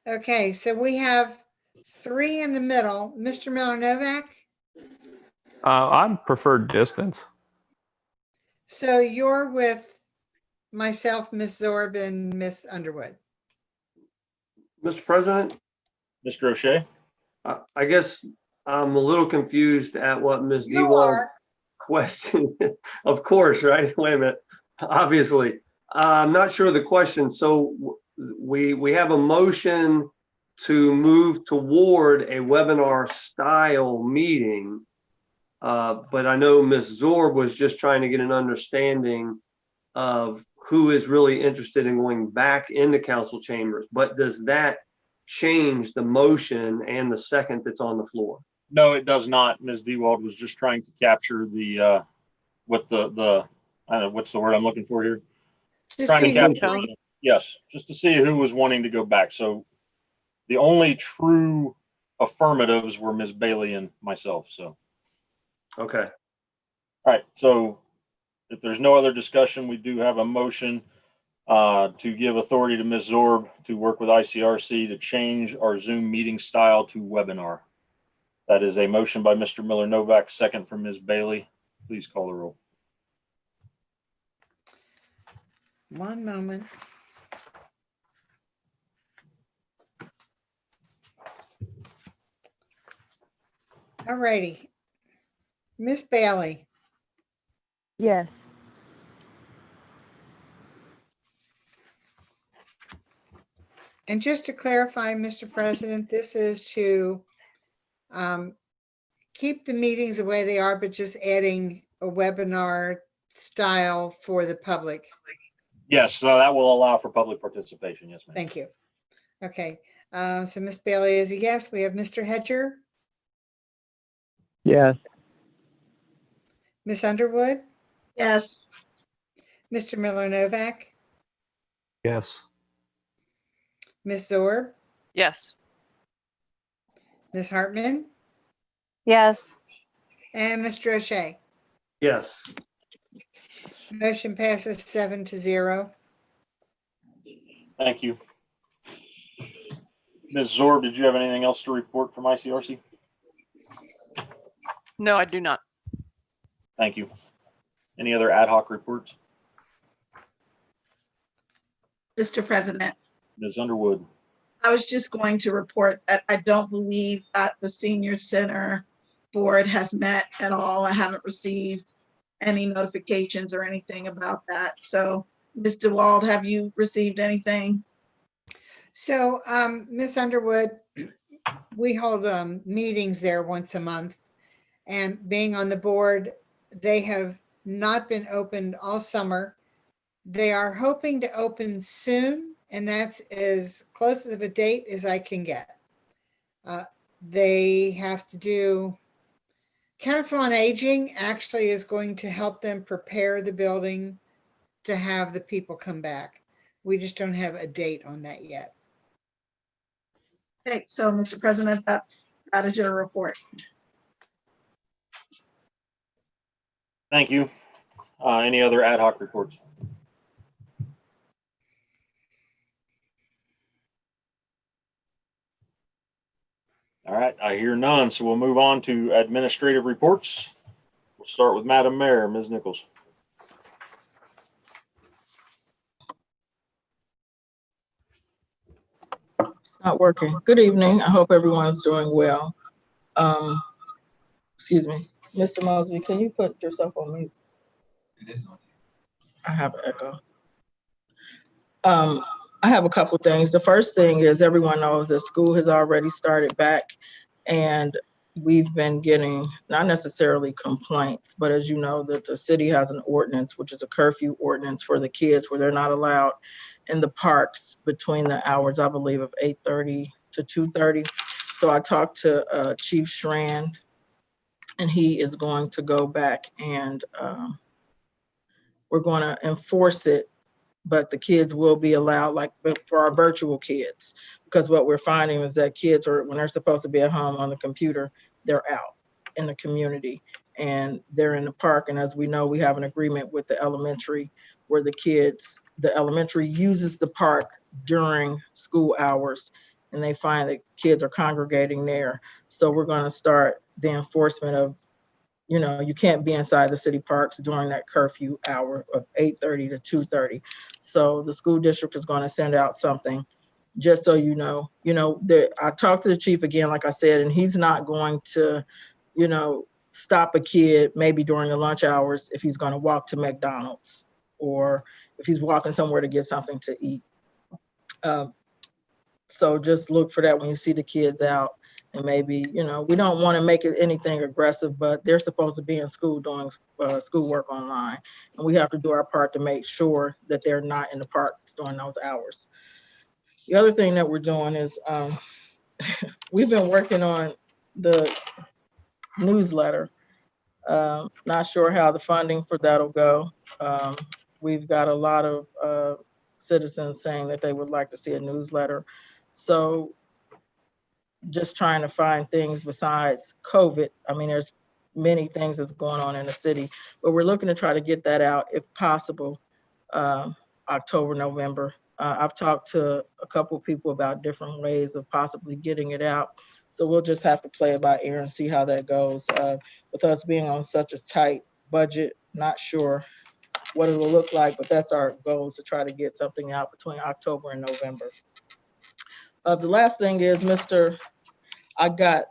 okay, so we have three in the middle. Mr. Miller Novak, I prefer distance. so you're with myself, Miss Zorb, and Miss Underwood. Mr. President, Mr. O'Shea? I guess I'm a little confused at what Ms. You Dewald are. question. Of course, right? Wait a minute. Obviously, I'm not sure of the question. So we have a motion to move toward a webinar style meeting. But I know Ms. Zorb was just trying to get an understanding of who is really interested in going back into council chambers. But does that change the motion and the second that's on the floor? No, it does not. Ms. Dewald was just trying to capture the what the what's the word I'm looking for here? To Trying to see who- capture, yes, just to see who was wanting to go back. So the only true affirmatives were Ms. Bailey and myself. So, Okay. all right. So if there's no other discussion, we do have a motion to give authority to Ms. Zorb to work with ICRC to change our Zoom meeting style to webinar. That is a motion by Mr. Miller Novak, second from Ms. Bailey. Please call the roll. One moment. All righty. Miss Bailey, Yes. and just to clarify, Mr. President, this is to keep the meetings the way they are, but just adding a webinar style for the public. Yes, so that will allow for public participation. Yes, ma'am. Thank you. Okay, so Miss Bailey is a yes. We have Mr. Hedger, Yes. Miss Underwood, Yes. Mr. Miller Novak, Yes. Miss Zorb, Yes. Miss Hartman, Yes. and Mr. O'Shea. Yes. Motion passes 7-0. Thank you. Ms. Zorb, did you have anything else to report from ICRC? No, I do not. Thank you. Any other ad hoc reports? Mr. President, Ms. Underwood? I was just going to report that I don't believe that the senior center board has met at all. I haven't received any notifications or anything about that. So, Ms. DeWald, have you received anything? So, Miss Underwood, we hold meetings there once a month. And being on the board, they have not been opened all summer. They are hoping to open soon, and that's as close of a date as I can get. They have to do, Council on Aging actually is going to help them prepare the building to have the people come back. We just don't have a date on that yet. Okay, so Mr. President, that's That is your report. Thank you. Any other ad hoc reports? All right, I hear none, so we'll move on to administrative reports. We'll start with Madam Mayor, Ms. Nichols. It's not working. Good evening. I hope everyone's doing well. Excuse me. Mr. Mosley, can you put yourself on mute? It is on. I have an echo. I have a couple things. The first thing is everyone knows that school has already started back, and we've been getting not necessarily complaints, but as you know, that the city has an ordinance, which is a curfew ordinance for the kids, where they're not allowed in the parks between the hours, I believe, of 8:30 to 2:30. So I talked to Chief Schran, and he is going to go back and we're going to enforce it, but the kids will be allowed, like for our virtual kids, because what we're finding is that kids are, when they're supposed to be at home on the computer, they're out in the community and they're in the park. And as we know, we have an agreement with the elementary where the elementary uses the park during school hours, and they find that kids are congregating there. So we're going to start the enforcement of, you can't be inside the city parks during that curfew hour of 8:30 to 2:30. So the school district is going to send out something, just so you know. I talked to the chief again, like I said, and he's not going to, stop a kid maybe during the lunch hours if he's going to walk to McDonald's or if he's walking somewhere to get something to eat. So just look for that when you see the kids out. And maybe, we don't want to make it anything aggressive, but they're supposed to be in school doing schoolwork online. And we have to do our part to make sure that they're not in the parks during those hours. The other thing that we're doing is we've been working on the newsletter. Not sure how the funding for that'll go. We've got a lot of citizens saying that they would like to see a newsletter. So just trying to find things besides COVID. I mean, there's many things that's going on in the city, but we're looking to try to get that out if possible, October, November. I've talked to a couple of people about different ways of possibly getting it out. So we'll just have to play it by ear and see how that goes. With us being on such a tight budget, not sure what it will look like, but that's our goal, is to try to get something out between October and November. The last thing is, I got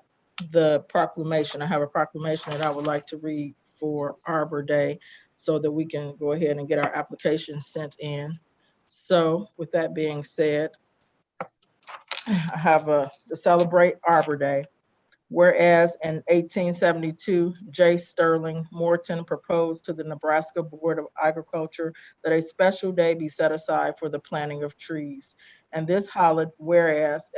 the proclamation. I have a proclamation that I would like to read for Arbor Day so that we can go ahead and get our applications sent in. So with that being said, I have to celebrate Arbor Day. Whereas in 1872, J. Sterling Morton proposed to the Nebraska Board of Agriculture that a special day be set aside for the planting of trees. And this holiday, whereas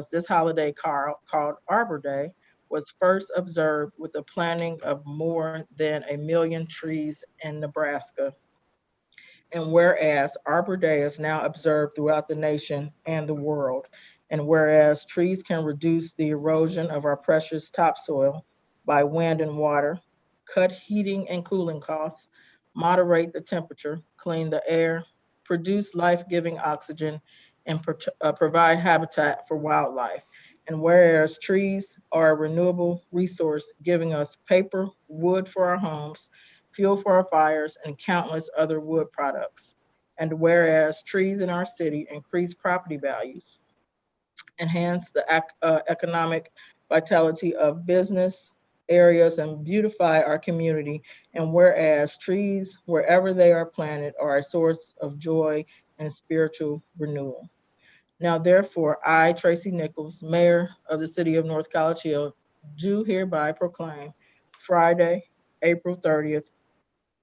this holiday called Arbor Day was first observed with the planting of more than 1 million trees in Nebraska. And whereas Arbor Day is now observed throughout the nation and the world. And whereas trees can reduce the erosion of our precious topsoil by wind and water, cut heating and cooling costs, moderate the temperature, clean the air, produce life-giving oxygen, and provide habitat for wildlife. And whereas trees are a renewable resource, giving us paper, wood for our homes, fuel for our fires, and countless other wood products. And whereas trees in our city increase property values, enhance the economic vitality of business areas, and beautify our community. And whereas trees, wherever they are planted, are a source of joy and spiritual renewal. Now, therefore, I, Tracy Nichols, Mayor of the City of North College Hill, do hereby proclaim Friday, April 30th,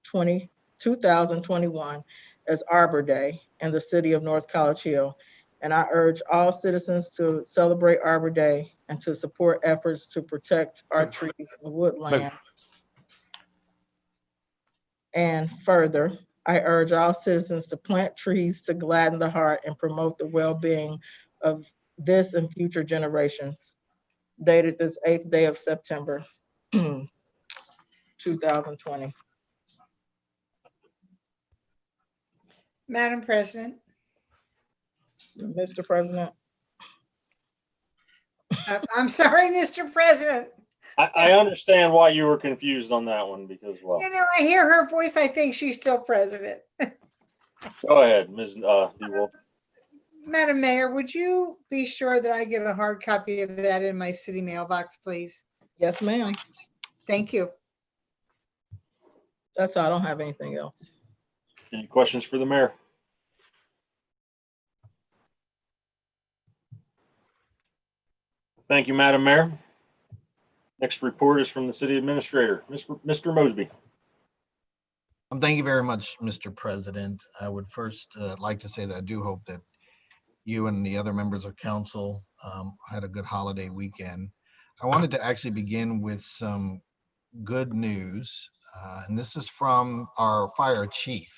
2021 as Arbor Day in the City of North College Hill. And I urge all citizens to celebrate Arbor Day and to support efforts to protect our trees and woodlands. And further, I urge all citizens to plant trees to gladden the heart and promote the well-being of this and future generations. dated this 8th day of September, 2020. Madam President, Mr. President, I'm sorry, Mr. President. I understand why you were confused on that one because, well, You know, I hear her voice, I think she's still president. go ahead, Ms. DeWolf. Madam Mayor, would you be sure that I get a hard copy of that in my city mailbox, please? yes, ma'am. Thank you. That's all. I don't have anything else. Any questions for the mayor? Thank you, Madam Mayor. Next report is from the city administrator, Mr. Mosby. Thank you very much, Mr. President. I would first like to say that I do hope that you and the other members of council had a good holiday weekend. I wanted to actually begin with some good news, and this is from our fire chief.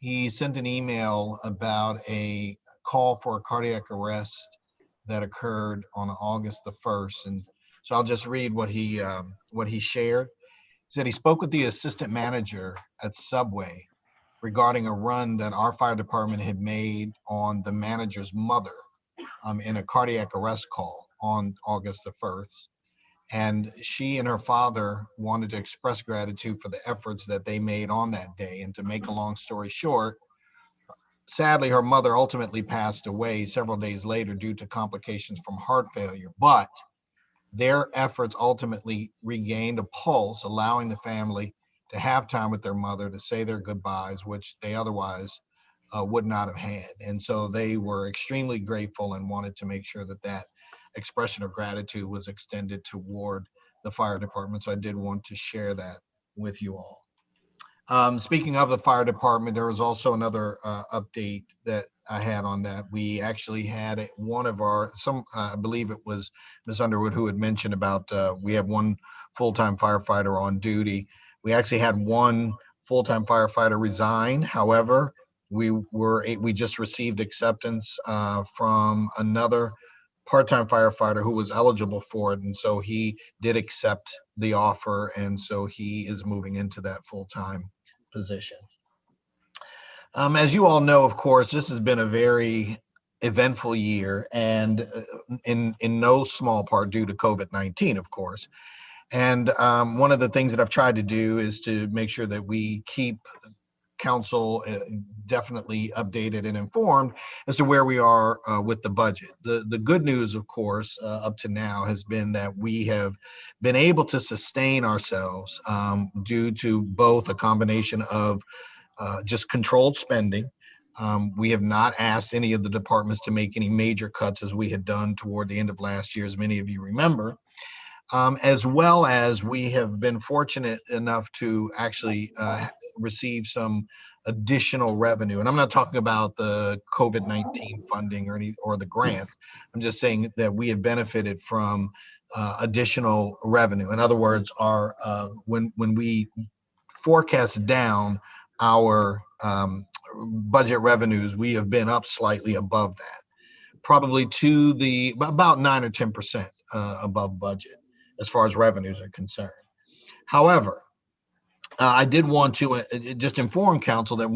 He sent an email about a call for a cardiac arrest that occurred on August the 1st, and so I'll just read what he shared. He said he spoke with the assistant manager at Subway regarding a run that our fire department had made on the manager's mother in a cardiac arrest call on August the 1st. And she and her father wanted to express gratitude for the efforts that they made on that day. And to make a long story short, sadly, her mother ultimately passed away several days later due to complications from heart failure. But their efforts ultimately regained a pulse, allowing the family to have time with their mother, to say their goodbyes, which they otherwise would not have had. And so they were extremely grateful and wanted to make sure that that expression of gratitude was extended toward the fire department. So I did want to share that with you all. Speaking of the fire department, there was also another update that I had on that. We actually had one of our, I believe it was Ms. Underwood who had mentioned about we have one full-time firefighter on duty. We actually had one full-time firefighter resign. However, we just received acceptance from another part-time firefighter who was eligible for it. And so he did accept the offer. And so he is moving into that full-time position. As you all know, of course, this has been a very eventful year, and in no small part due to COVID-19, of course. And one of the things that I've tried to do is to make sure that we keep council definitely updated and informed as to where we are with the budget. The good news, of course, up to now has been that we have been able to sustain ourselves due to both a combination of just controlled spending. We have not asked any of the departments to make any major cuts as we had done toward the end of last year, as many of you remember. As well as we have been fortunate enough to actually receive some additional revenue. And I'm not talking about the COVID-19 funding or the grants. I'm just saying that we have benefited from additional revenue. In other words, our when we forecast down our budget revenues, we have been up slightly above that, probably to the about 9 or 10% above budget as far as revenues are concerned. However, I did want to just inform council that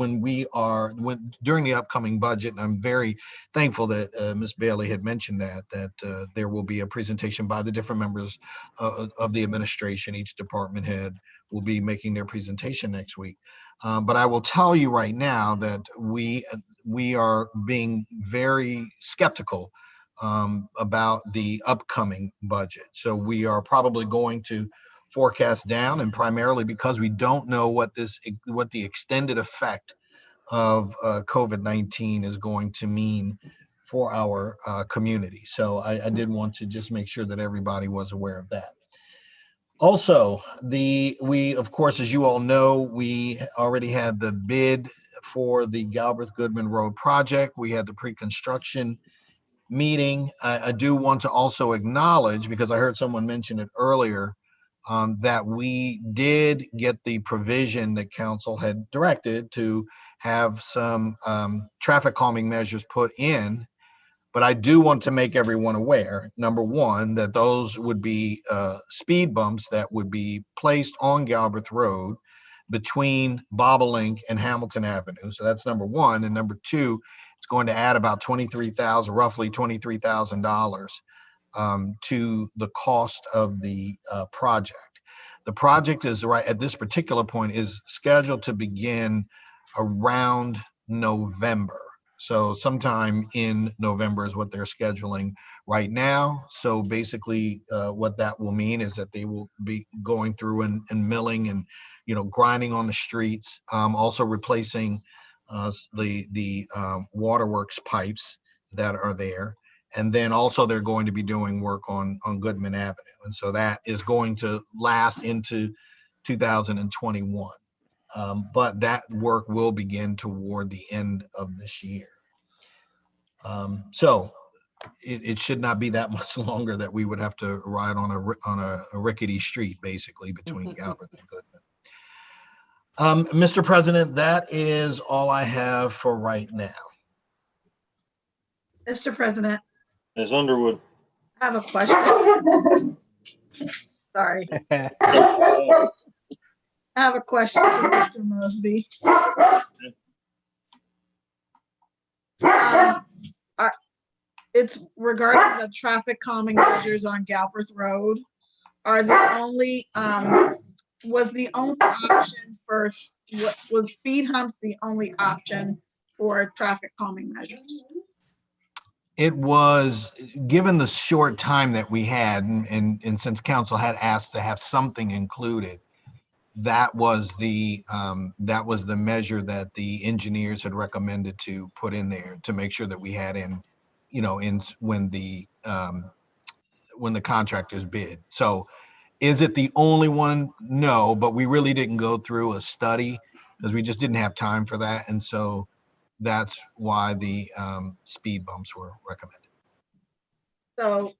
during the upcoming budget, and I'm very thankful that Ms. Bailey had mentioned that there will be a presentation by the different members of the administration. Each department head will be making their presentation next week. But I will tell you right now that we are being very skeptical about the upcoming budget. So we are probably going to forecast down, and primarily because we don't know what the extended effect of COVID-19 is going to mean for our community. So I did want to just make sure that everybody was aware of that. Also, we of course, as you all know, we already had the bid for the Galbraith Goodman Road project. We had the pre-construction meeting. I do want to also acknowledge, because I heard someone mention it earlier, that we did get the provision that council had directed to have some traffic calming measures put in But I do want to make everyone aware, number one, that those would be speed bumps that would be placed on Galbraith Road between Bobolink and Hamilton Avenue. So that's number one. And number two, it's going to add about roughly $23,000 to the cost of the project. The project is right at this particular point is scheduled to begin around November. So sometime in November is what they're scheduling right now. So basically what that will mean is that they will be going through and milling and, grinding on the streets, also replacing the waterworks pipes that are there. And then also they're going to be doing work on Goodman Avenue. And so that is going to last into 2021. But that work will begin toward the end of this year. So it should not be that much longer that we would have to ride on a rickety street, basically, between Galbraith and Goodman. Mr. President, that is all I have for right now. Mr. President, Ms. Underwood. I have a question. Sorry. I have a question for Mr. Mosby. It's regarding the traffic calming measures on Galbraith Road. Are the only, was the only option for, was speed humps the only option for traffic calming measures? It was, given the short time that we had, and since council had asked to have something included, that was the measure that the engineers had recommended to put in there to make sure that we had in when the contractors bid. So is it the only one? No, but we really didn't go through a study because we just didn't have time for that. And so that's why the speed bumps were recommended. So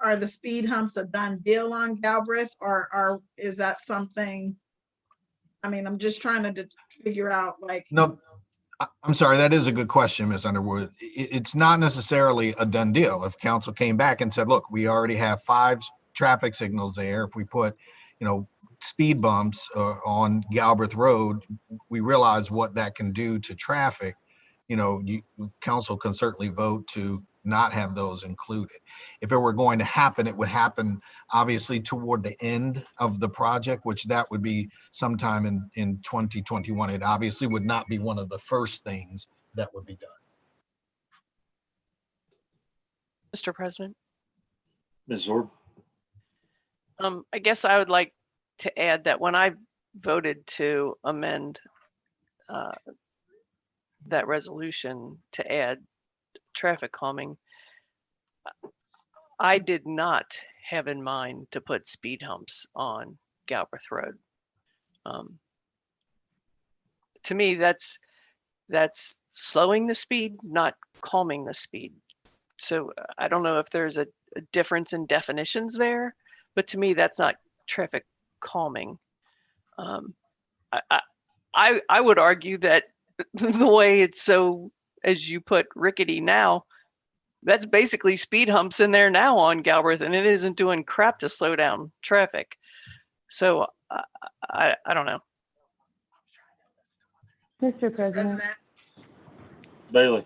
are the speed humps a done deal on Galbraith, or is that something, I'm just trying to figure out like. No, I'm sorry, that is a good question, Ms. Underwood. It's not necessarily a done deal. If council came back and said, look, we already have 5 traffic signals there. If we put, speed bumps on Galbraith Road, we realize what that can do to traffic. Council can certainly vote to not have those included. If it were going to happen, it would happen obviously toward the end of the project, which that would be sometime in 2021. It obviously would not be one of the first things that would be done. Mr. President. Ms. Zorb. I guess I would like to add that when I voted to amend that resolution to add traffic calming, I did not have in mind to put speed humps on Galbraith Road. To me, that's slowing the speed, not calming the speed. So I don't know if there's a difference in definitions there, but to me, that's not traffic calming. I would argue that the way it's so, as you put, rickety now, that's basically speed humps in there now on Galbraith, and it isn't doing crap to slow down traffic. So I don't know. Mr. President, Bailey.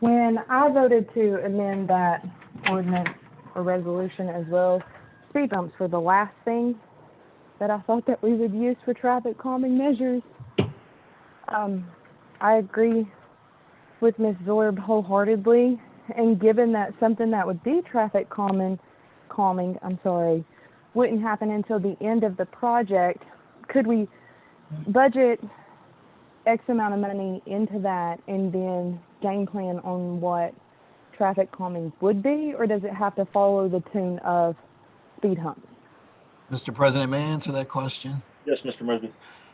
when I voted to amend that ordinance or resolution as well, speed bumps were the last thing that I thought that we would use for traffic calming measures. I agree with Ms. Zorb wholeheartedly, and given that something that would be traffic calming, wouldn't happen until the end of the project, could we budget X amount of money into that and then game plan on what traffic calming would be, or does it have to follow the tune of speed humps? Mr. President, may I answer that question? Yes, Mr. Mosby.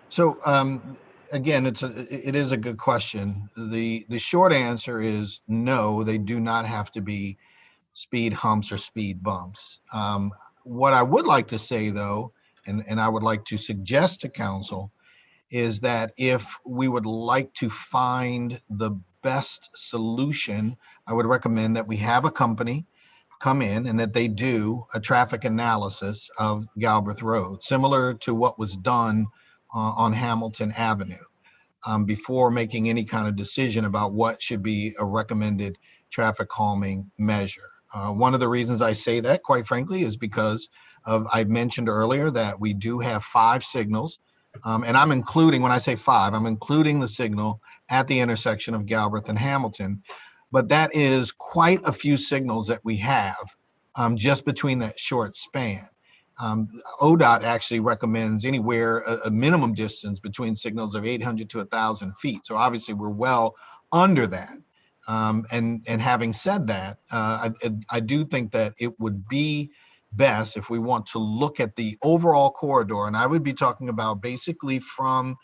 So again, it is a good question. The short answer is no, they do not have to be speed humps or speed bumps. What I would like to say though, and I would like to suggest to council, is that if we would like to find the best solution, I would recommend that we have a company come in and that they do a traffic analysis of Galbraith Road, similar to what was done on Hamilton Avenue, before making any kind of decision about what should be a recommended traffic calming measure. One of the reasons I say that, quite frankly, is because I mentioned earlier that we do have 5 signals. And I'm including, when I say 5, I'm including the signal at the intersection of Galbraith and Hamilton. But that is quite a few signals that we have just between that short span. ODOT actually recommends anywhere a minimum distance between signals of 800 to 1,000 feet. So obviously we're well under that. And having said that, I do think that it would be best if we want to look at the overall corridor, and I would be talking about basically from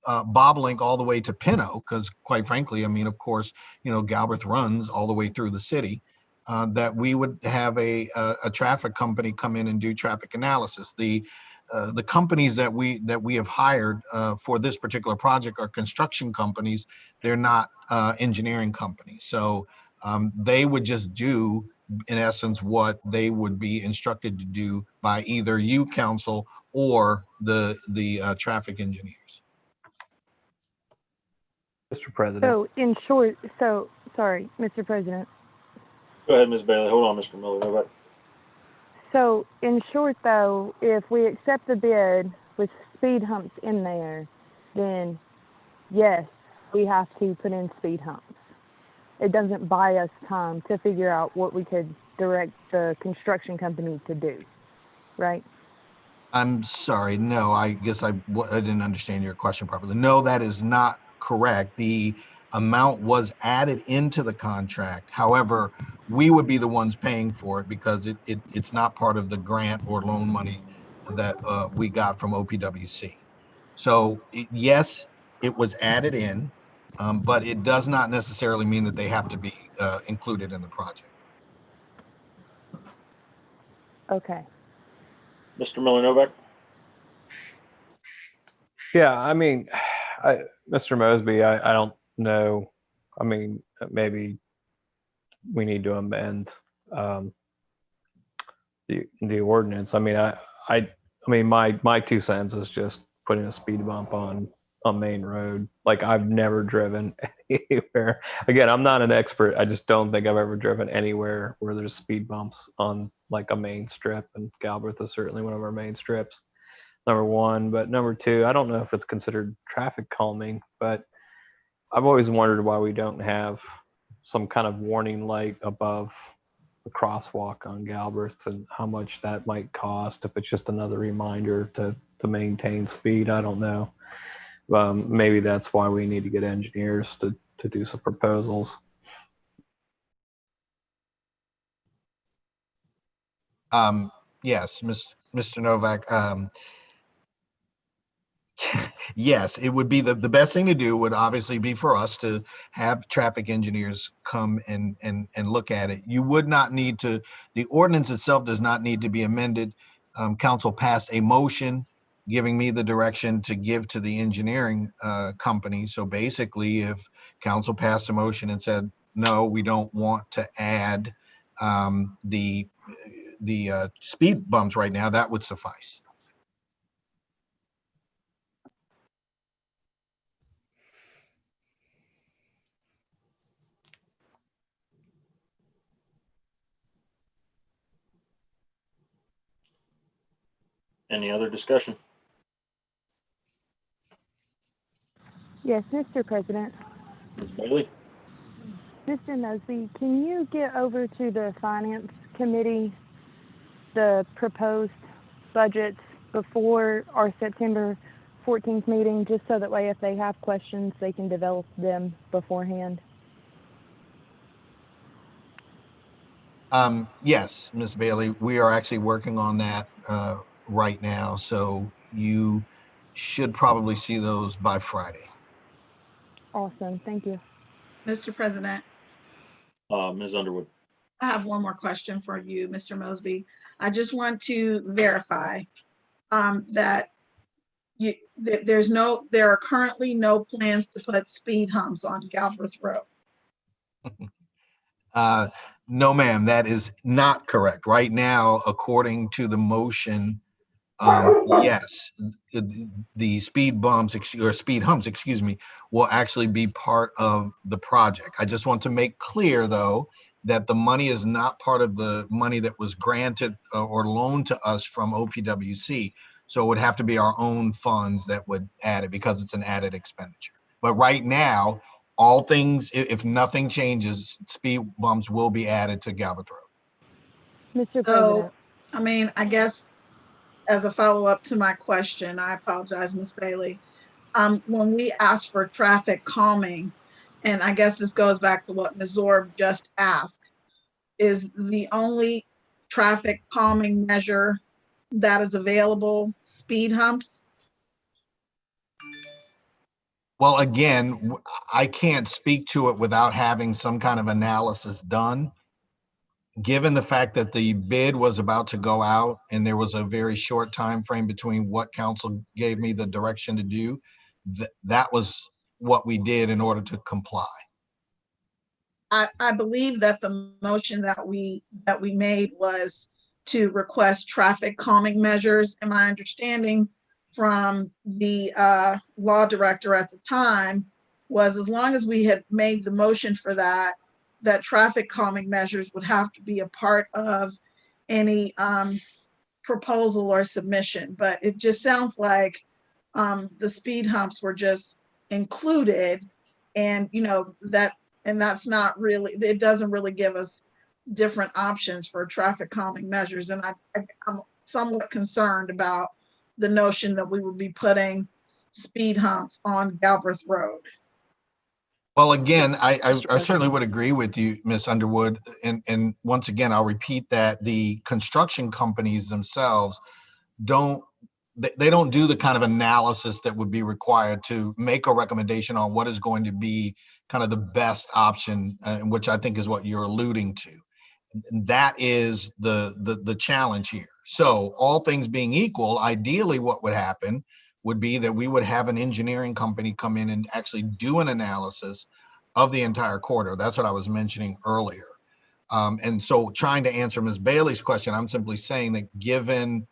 Bobolink all the way to Pinot, because quite frankly, I mean, of course, you know, Galbraith runs all the way through the city, that we would have a traffic company come in and do traffic analysis. The companies that we have hired for this particular project are construction companies. They're not engineering companies. So they would just do, in essence, what they would be instructed to do by either you, council, or the traffic engineers. Mr. President. So in short, sorry, Mr. President. Go ahead, Ms. Bailey. Hold on, Mr. Miller. Go back. So in short though, if we accept the bid with speed humps in there, then yes, we have to put in speed humps. It doesn't buy us time to figure out what we could direct the construction company to do, right? I'm sorry, no, I guess I didn't understand your question properly. No, that is not correct. The amount was added into the contract. However, we would be the ones paying for it because it's not part of the grant or loan money that we got from OPWC. So yes, it was added in, but it does not necessarily mean that they have to be included in the project. Okay. Mr. Miller Novak. Yeah, I mean, Mr. Mosby, I don't know. I mean, maybe we need to amend the ordinance. I mean, I mean, my 2 cents is just putting a speed bump on Main Road. Like, I've never driven anywhere. Again, I'm not an expert. I just don't think I've ever driven anywhere where there's speed bumps on like a main strip, and Galbraith is certainly one of our main strips. Number one, but number two, I don't know if it's considered traffic calming, but I've always wondered why we don't have some kind of warning light above the crosswalk on Galbraith and how much that might cost if it's just another reminder to maintain speed. I don't know. Maybe that's why we need to get engineers to do some proposals. Yes, Mr. Novak. Yes, it would be the best thing to do would obviously be for us to have traffic engineers come and look at it. You would not need to, the ordinance itself does not need to be amended. Council passed a motion giving me the direction to give to the engineering company. So basically, if council passed a motion and said, no, we don't want to add the speed bumps right now, that would suffice. Any other discussion? Yes, Mr. President. Ms. Bailey. Mr. Mosby, can you get over to the Finance Committee the proposed budgets before our September 14th meeting, just so that way if they have questions, they can develop them beforehand? Yes, Ms. Bailey, we are actually working on that right now. So you should probably see those by Friday. Awesome, thank you. Mr. President, Ms. Underwood. I have one more question for you, Mr. Mosby. I just want to verify that there are currently no plans to put speed humps on Galbraith Road. No, ma'am, that is not correct. Right now, according to the motion, yes, the speed bumps or speed humps, excuse me, will actually be part of the project. I just want to make clear, though, that the money is not part of the money that was granted or loaned to us from OPWC. So it would have to be our own funds that would add it because it's an added expenditure. But right now, all things, if nothing changes, speed bumps will be added to Galbraith Road. Mr. So, President, I mean, I guess as a follow-up to my question, I apologize, Ms. Bailey. When we ask for traffic calming, and I guess this goes back to what Ms. Zorb just asked, is the only traffic calming measure that is available speed humps? Well, again, I can't speak to it without having some kind of analysis done. Given the fact that the bid was about to go out and there was a very short time frame between what council gave me the direction to do, that was what we did in order to comply. I believe that the motion that we made was to request traffic calming measures. And my understanding from the law director at the time was, as long as we had made the motion for that, that traffic calming measures would have to be a part of any proposal or submission. But it just sounds like the speed humps were just included, and that's not really, it doesn't really give us different options for traffic calming measures. And I'm somewhat concerned about the notion that we would be putting speed humps on Galbraith Road. Well, again, I certainly would agree with you, Ms. Underwood. And once again, I'll repeat that the construction companies themselves they don't do the kind of analysis that would be required to make a recommendation on what is going to be kind of the best option, which I think is what you're alluding to. That is the challenge here. So all things being equal, ideally what would happen would be that we would have an engineering company come in and actually do an analysis of the entire corridor. That's what I was mentioning earlier. And so trying to answer Ms. Bailey's question, I'm simply saying that given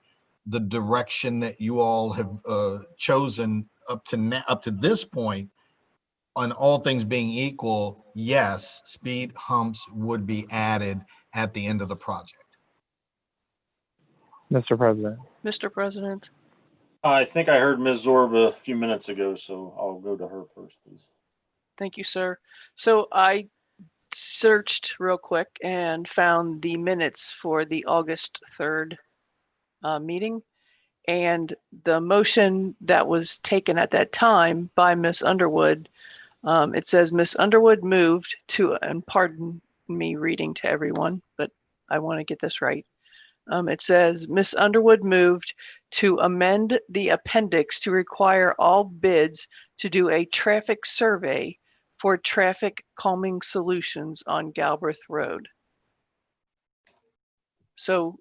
the direction that you all have chosen up to this point, on all things being equal, yes, speed humps would be added at the end of the project. Mr. President. Mr. President. I think I heard Ms. Zorb a few minutes ago, so I'll go to her first, please. Thank you, sir. So I searched real quick and found the minutes for the August 3rd meeting. And the motion that was taken at that time by Ms. Underwood, it says Ms. Underwood moved to, and pardon me reading to everyone, but I want to get this right. It says Ms. Underwood moved to amend the appendix to require all bids to do a traffic survey for traffic calming solutions on Galbraith Road. So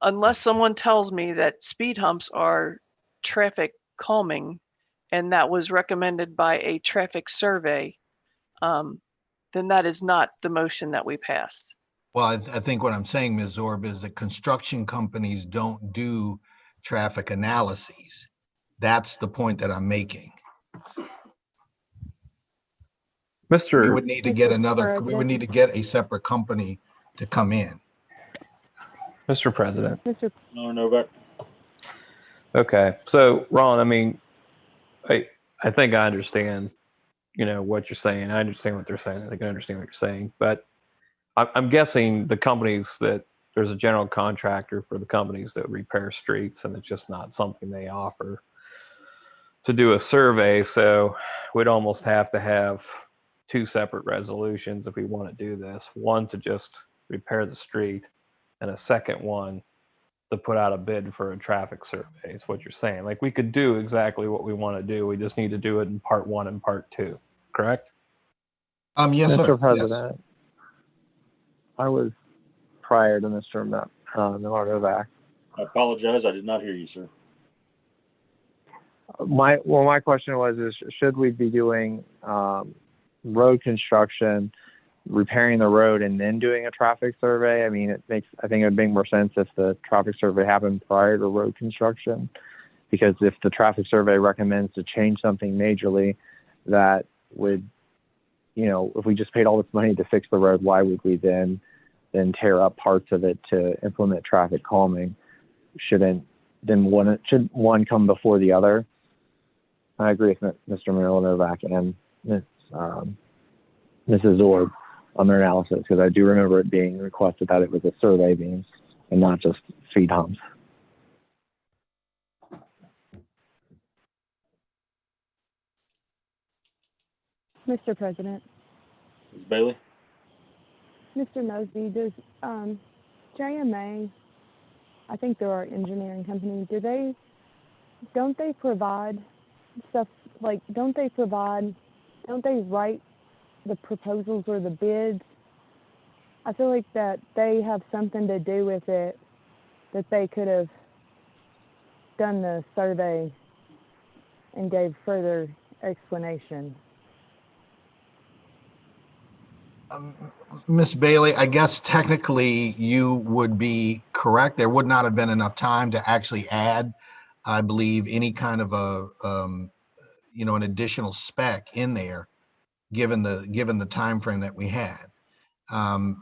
unless someone tells me that speed humps are traffic calming and that was recommended by a traffic survey, then that is not the motion that we passed. Well, I think what I'm saying, Ms. Zorb, is that construction companies don't do traffic analyses. That's the point that I'm making. We would need to get we would need to get a separate company to come in. Mr. President. No, Novak. Okay, so Ron, I mean, I think I understand, what you're saying. I understand what they're saying. I think I understand what you're saying, but I'm guessing the companies that there's a general contractor for the companies that repair streets, and it's just not something they offer to do a survey. So we'd almost have to have two separate resolutions if we want to do this. One to just repair the street, and a second one to put out a bid for a traffic survey, is what you're saying. Like, we could do exactly what we want to do. We just need to do it in part 1 and part 2, correct? Yes, Mr. sir. President, Yes. I was prior to Mr. Novak. I apologize. I did not hear you, sir. My question was, should we be doing road construction, repairing the road and then doing a traffic survey. I mean, I think it would make more sense if the traffic survey happened prior to road construction, because if the traffic survey recommends to change something majorly, that would, if we just paid all this money to fix the road, why would we then tear up parts of it to implement traffic calming? Should one come before the other? I agree with Mr. Novak and Mrs. Zorb on their analysis, because I do remember it being requested that it was a survey beam and not just speed humps. Mr. President, Ms. Bailey? Mr. Mosby, does JMA, I think they're our engineering company, don't they provide stuff, like, don't they write the proposals or the bids? I feel like that they have something to do with it, that they could have done the survey and gave further explanation. Ms. Bailey, I guess technically you would be correct. There would not have been enough time to actually add, I believe, any kind of an additional spec in there, given the time frame that we had.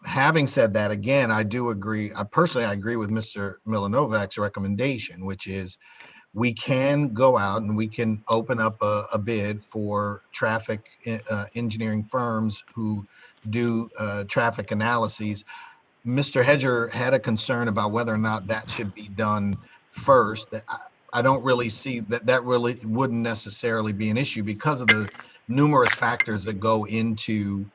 Having said that, again, I do agree. I agree with Mr. Milanovac's recommendation, which is we can go out and we can open up a bid for traffic engineering firms who do traffic analyses. Mr. Hedger had a concern about whether or not that should be done first. I don't really see that really wouldn't necessarily be an issue because of the numerous factors that go into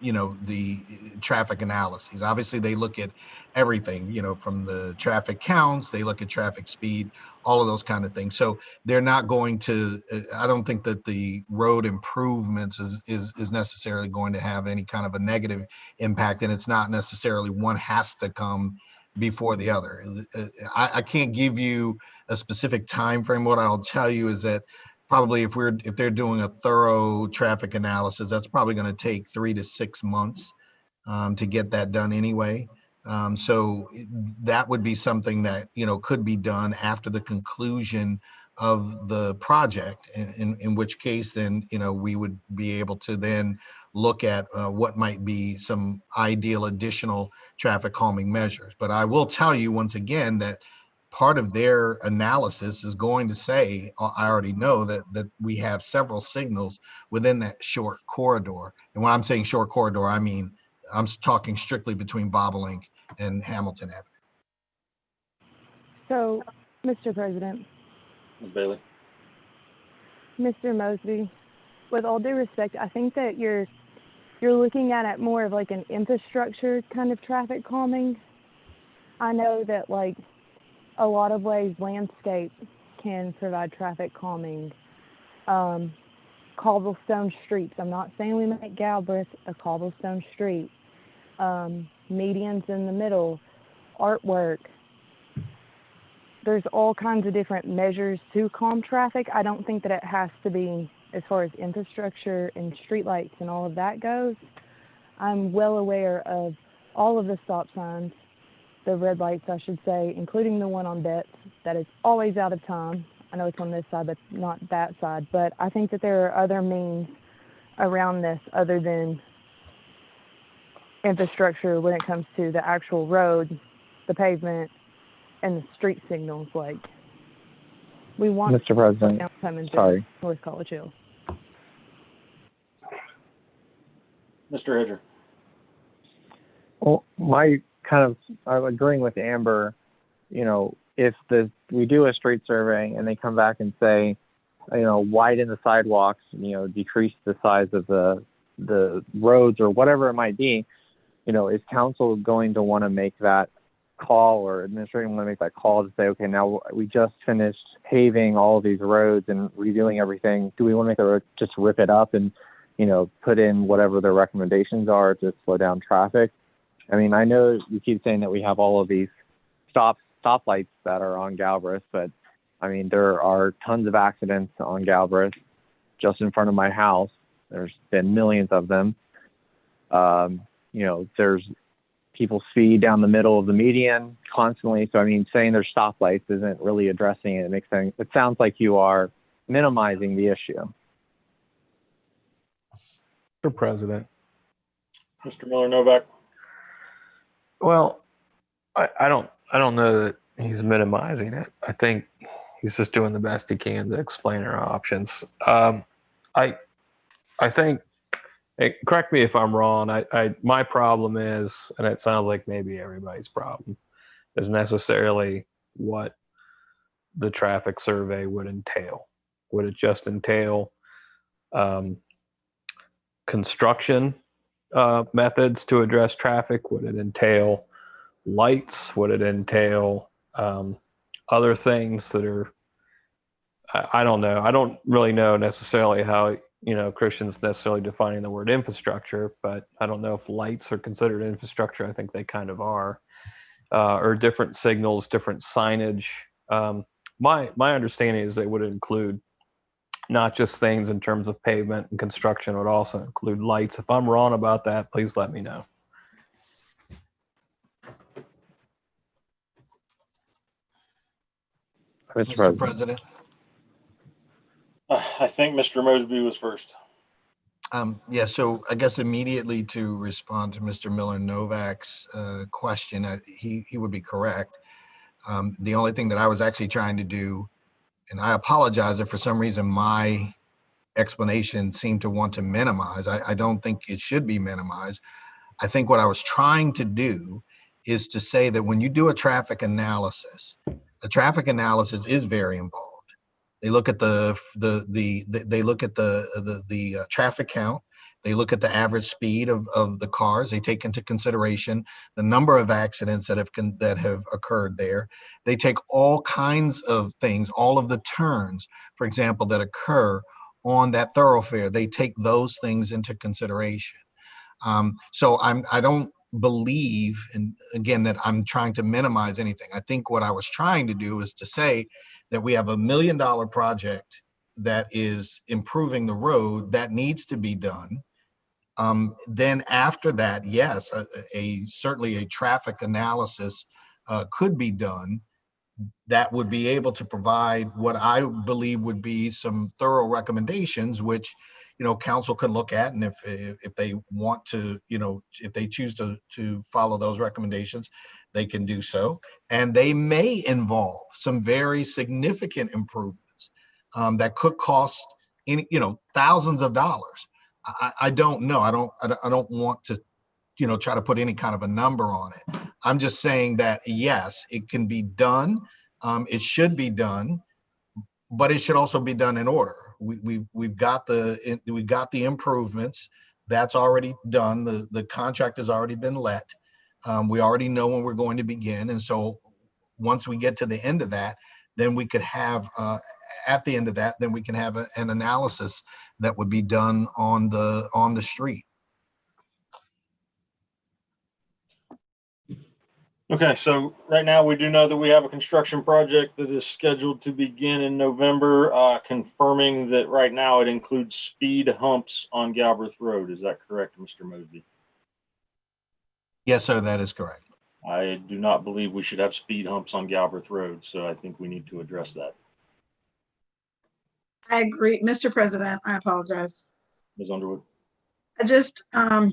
the traffic analyses. Obviously, they look at everything, from the traffic counts, they look at traffic speed, all of those kind of things. So they're not going to, I don't think that the road improvements is necessarily going to have any kind of a negative impact, and it's not necessarily one has to come before the other. I can't give you a specific time frame. What I'll tell you is that probably if they're doing a thorough traffic analysis, that's probably going to take 3 to 6 months to get that done anyway. So that would be something that could be done after the conclusion of the project, in which case then we would be able to then look at what might be some ideal additional traffic calming measures. But I will tell you once again that part of their analysis is going to say, I already know that we have several signals within that short corridor. And when I'm saying short corridor, I mean, I'm talking strictly between Bobolink and Hamilton Avenue. So, Mr. President. Ms. Bailey? Mr. Mosby, with all due respect, I think that you're looking at it more of like an infrastructure kind of traffic calming. I know that like a lot of ways landscape can provide traffic calming. Cobblestone streets. I'm not saying we make Galbraith a cobblestone street. Medians in the middle, artwork. There's all kinds of different measures to calm traffic. I don't think that it has to be as far as infrastructure and streetlights and all of that goes. I'm well aware of all of the stop signs, the red lights, I should say, including the one on Betts, that is always out of time. I know it's on this side, but not that side. But I think that there are other means around this other than infrastructure when it comes to the actual road, the pavement, and the street signals. Like, we want Mr. President, sorry. North College Hill. Mr. Hedger? Well, I'm agreeing with Amber. If we do a street survey and they come back and say, widen the sidewalks, decrease the size of the roads or whatever it might be, is council going to want to make that call, or administration want to make that call to say, okay, now we just finished paving all of these roads and redoing everything. Do we want to make just rip it up and, put in whatever their recommendations are to slow down traffic? I mean, I know you keep saying that we have all of these stoplights that are on Galbraith, but I mean, there are tons of accidents on Galbraith just in front of my house. There's been millions of them. There's people speed down the middle of the median constantly. So, I mean, saying there's stoplights isn't really addressing it. It sounds like you are minimizing the issue. Mr. President. Mr. Miller Novak. Well, I don't know that he's minimizing it. I think he's just doing the best he can to explain our options. I think, correct me if I'm wrong. My problem is, and it sounds like maybe everybody's problem, is necessarily what the traffic survey would entail. Would it just entail construction methods to address traffic? Would it entail lights? Would it entail other things that are, I don't know. I don't really know necessarily how, Christian's necessarily defining the word infrastructure, but I don't know if lights are considered infrastructure. I think they kind of are, or different signals, different signage. My understanding is they would include not just things in terms of pavement and construction, would also include lights. If I'm wrong about that, please let me know. Mr. President. I think Mr. Mosby was first. Yeah, so I guess immediately to respond to Mr. Miller Novak's question, he would be correct. The only thing that I was actually trying to do, and I apologize if for some reason my explanation seemed to want to minimize. I don't think it should be minimized. I think what I was trying to do is to say that when you do a traffic analysis, the traffic analysis is very involved. They look at the traffic count. They look at the average speed of the cars. They take into consideration the number of accidents that have occurred there. They take all kinds of things, all of the turns, for example, that occur on that thoroughfare. They take those things into consideration. So I don't believe, and again, that I'm trying to minimize anything. I think what I was trying to do is to say that we have $1 million project that is improving the road that needs to be done. Then after that, yes, certainly a traffic analysis could be done that would be able to provide what I believe would be some thorough recommendations, which, council can look at, and if they want to, if they choose to follow those recommendations, they can do so. And they may involve some very significant improvements that could cost thousands of dollars. I don't know. I don't want to, try to put any kind of a number on it. I'm just saying that yes, it can be done. It should be done, but it should also be done in order. We've got the improvements that's already done. The contract has already been let. We already know when we're going to begin, and so once we get to the end of that, then we could have at the end of that, then we can have an analysis that would be done on the street. Okay, so right now we do know that we have a construction project that is scheduled to begin in November, confirming that right now it includes speed humps on Galbraith Road. Is that correct, Mr. Mosby? Yes, sir, that is correct. I do not believe we should have speed humps on Galbraith Road, so I think we need to address that. I agree, Mr. President, I apologize. Ms. Underwood. I just, I'm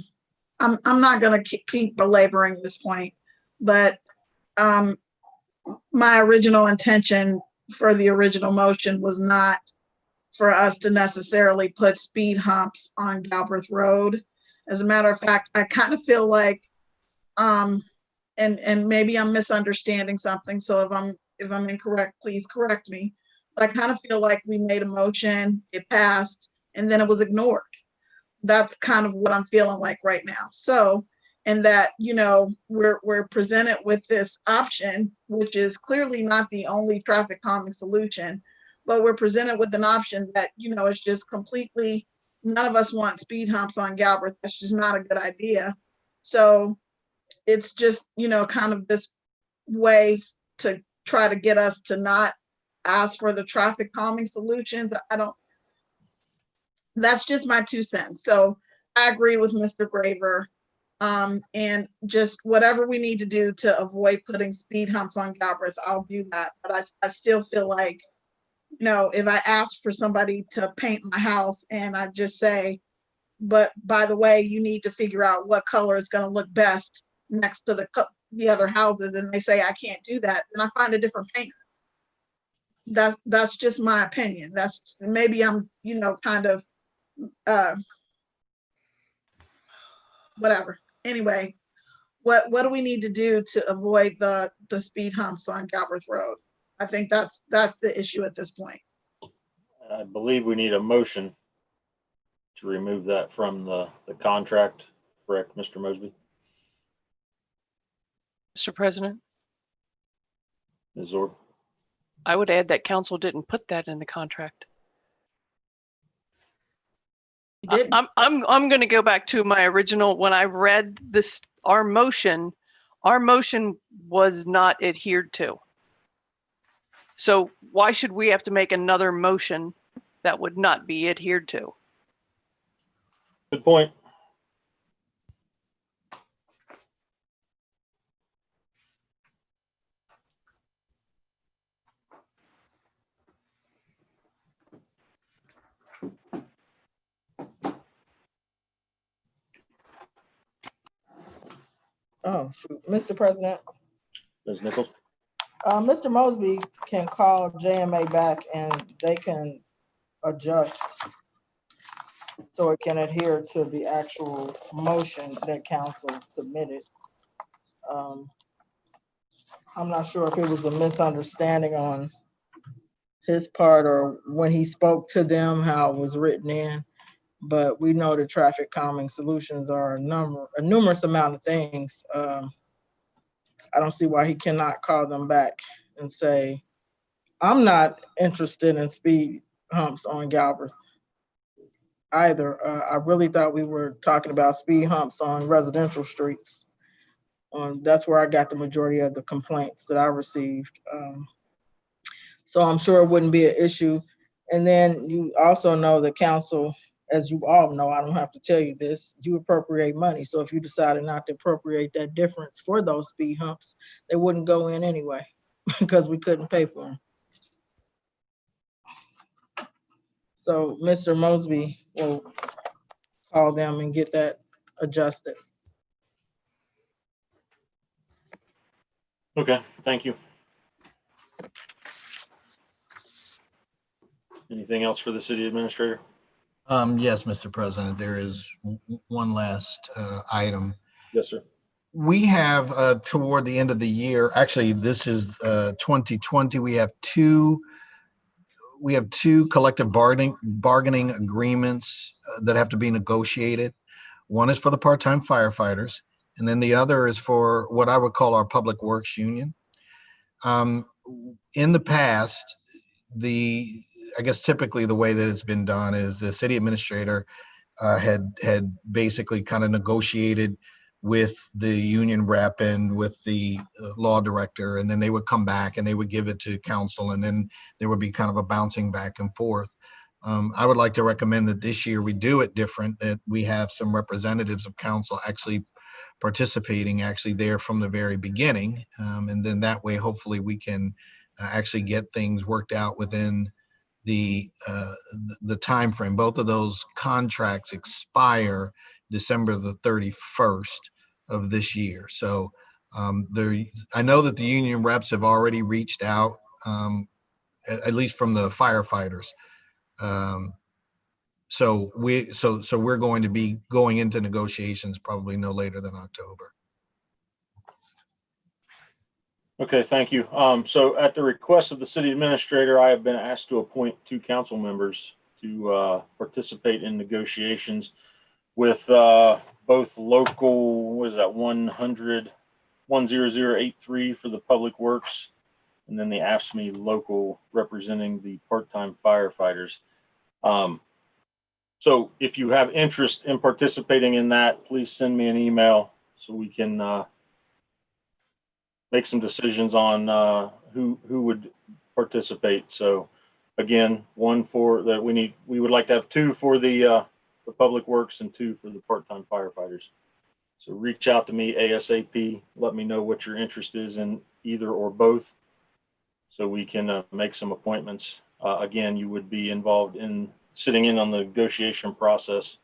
not gonna keep belaboring this point, but my original intention for the original motion was not for us to necessarily put speed humps on Galbraith Road. As a matter of fact, I kind of feel like, and maybe I'm misunderstanding something, so if I'm incorrect, please correct me. But I kind of feel like we made a motion, it passed, and then it was ignored. That's kind of what I'm feeling like right now. So, and that, we're presented with this option, which is clearly not the only traffic calming solution, but we're presented with an option that, is just completely, none of us want speed humps on Galbraith. That's just not a good idea. So it's just, kind of this way to try to get us to not ask for the traffic calming solutions. that's just my 2 cents. So I agree with Mr. Graver. And just whatever we need to do to avoid putting speed humps on Galbraith, I'll do that. But I still feel like, you know, if I ask for somebody to paint my house and I just say, but by the way, you need to figure out what color is going to look best next to the other houses, and they say I can't do that, then I find a different painter. That's just my opinion. That's maybe I'm, you know, kind of whatever. Anyway, what do we need to do to avoid the speed humps on Galbraith Road? I think that's the issue at this point. I believe we need a motion to remove that from the contract, correct, Mr. Mosby? Mr. President, Ms. Zorb? I would add that council didn't put that in the contract. You didn't? I'm going to go back to my original, when I read this, our motion was not adhered to. So why should we have to make another motion that would not be adhered to? Good point. Oh, shoot. Mr. President, Ms. Nichols? Mr. Mosby can call JMA back and they can adjust so it can adhere to the actual motion that council submitted. I'm not sure if it was a misunderstanding on his part or when he spoke to them, how it was written in. But we know that traffic calming solutions are a numerous amount of things. I don't see why he cannot call them back and say, I'm not interested in speed humps on Galbraith either. I really thought we were talking about speed humps on residential streets. That's where I got the majority of the complaints that I received. So I'm sure it wouldn't be an issue. And then you also know the council, as you all know, I don't have to tell you this, you appropriate money. So if you decided not to appropriate that difference for those speed humps, they wouldn't go in anyway because we couldn't pay for them. So Mr. Mosby will call them and get that adjusted. Okay, thank you. Anything else for the city administrator? Yes, Mr. President, there is one last item. Yes, sir. We have toward the end of the year, actually, this is 2020. We have two collective bargaining agreements that have to be negotiated. One is for the part-time firefighters, and then the other is for what I would call our public works union. In the past, I guess typically the way that it's been done is the city administrator had basically kind of negotiated with the union rep and with the law director, and then they would come back and they would give it to council, and then there would be kind of a bouncing back and forth. I would like to recommend that this year we do it different, that we have some representatives of council actually participating there from the very beginning. And then that way, hopefully we can actually get things worked out within the time frame. Both of those contracts expire December the 31st of this year. So I know that the union reps have already reached out, at least from the firefighters. So we're going to be going into negotiations probably no later than October. Okay, thank you. So at the request of the city administrator, I have been asked to appoint 2 council members to participate in negotiations with both local, what is that, 10083 for the public works, and then the AFSCME local representing the part-time firefighters. So if you have interest in participating in that, please send me an email so we can make some decisions on who would participate. So again, one for that we would like to have 2 for the public works and 2 for the part-time firefighters. So reach out to me ASAP. Let me know what your interest is in either or both, so we can make some appointments. Again, you would be involved in sitting in on the negotiation process,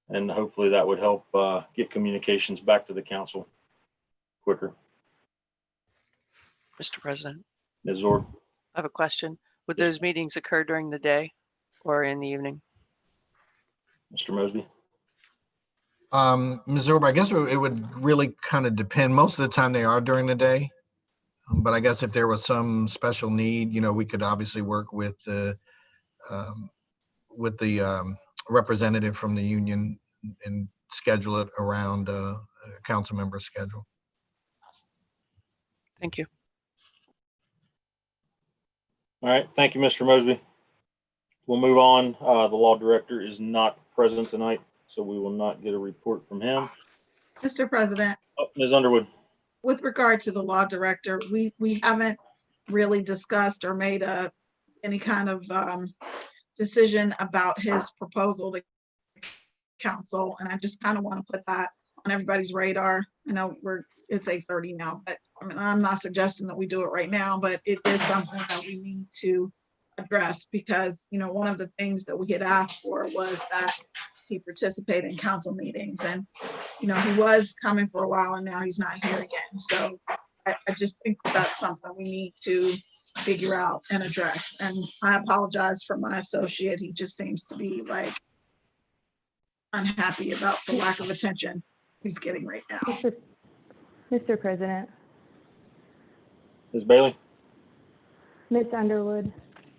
and hopefully that would help get communications back to the council quicker. Mr. President, Ms. Zorg? I have a question. Would those meetings occur during the day or in the evening? Mr. Mosby? Ms. Zorba, I guess it would really kind of depend. Most of the time they are during the day. But I guess if there was some special need, we could obviously work with the representative from the union and schedule it around a council member's schedule. Thank you. All right, thank you, Mr. Mosby. We'll move on. The law director is not present tonight, so we will not get a report from him. Mr. President, Ms. Underwood? with regard to the law director, we haven't really discussed or made any kind of decision about his proposal to council, and I just kind of want to put that on everybody's radar. I know it's 8:30 now, but I mean, I'm not suggesting that we do it right now, but it is something that we need to address, because one of the things that we had asked for was that he participate in council meetings, and he was coming for a while and now he's not here again. So I just think that's something we need to figure out and address. And I apologize for my associate. He just seems to be like unhappy about the lack of attention he's getting right now. Mr. President, Ms. Bailey? Ms. Underwood,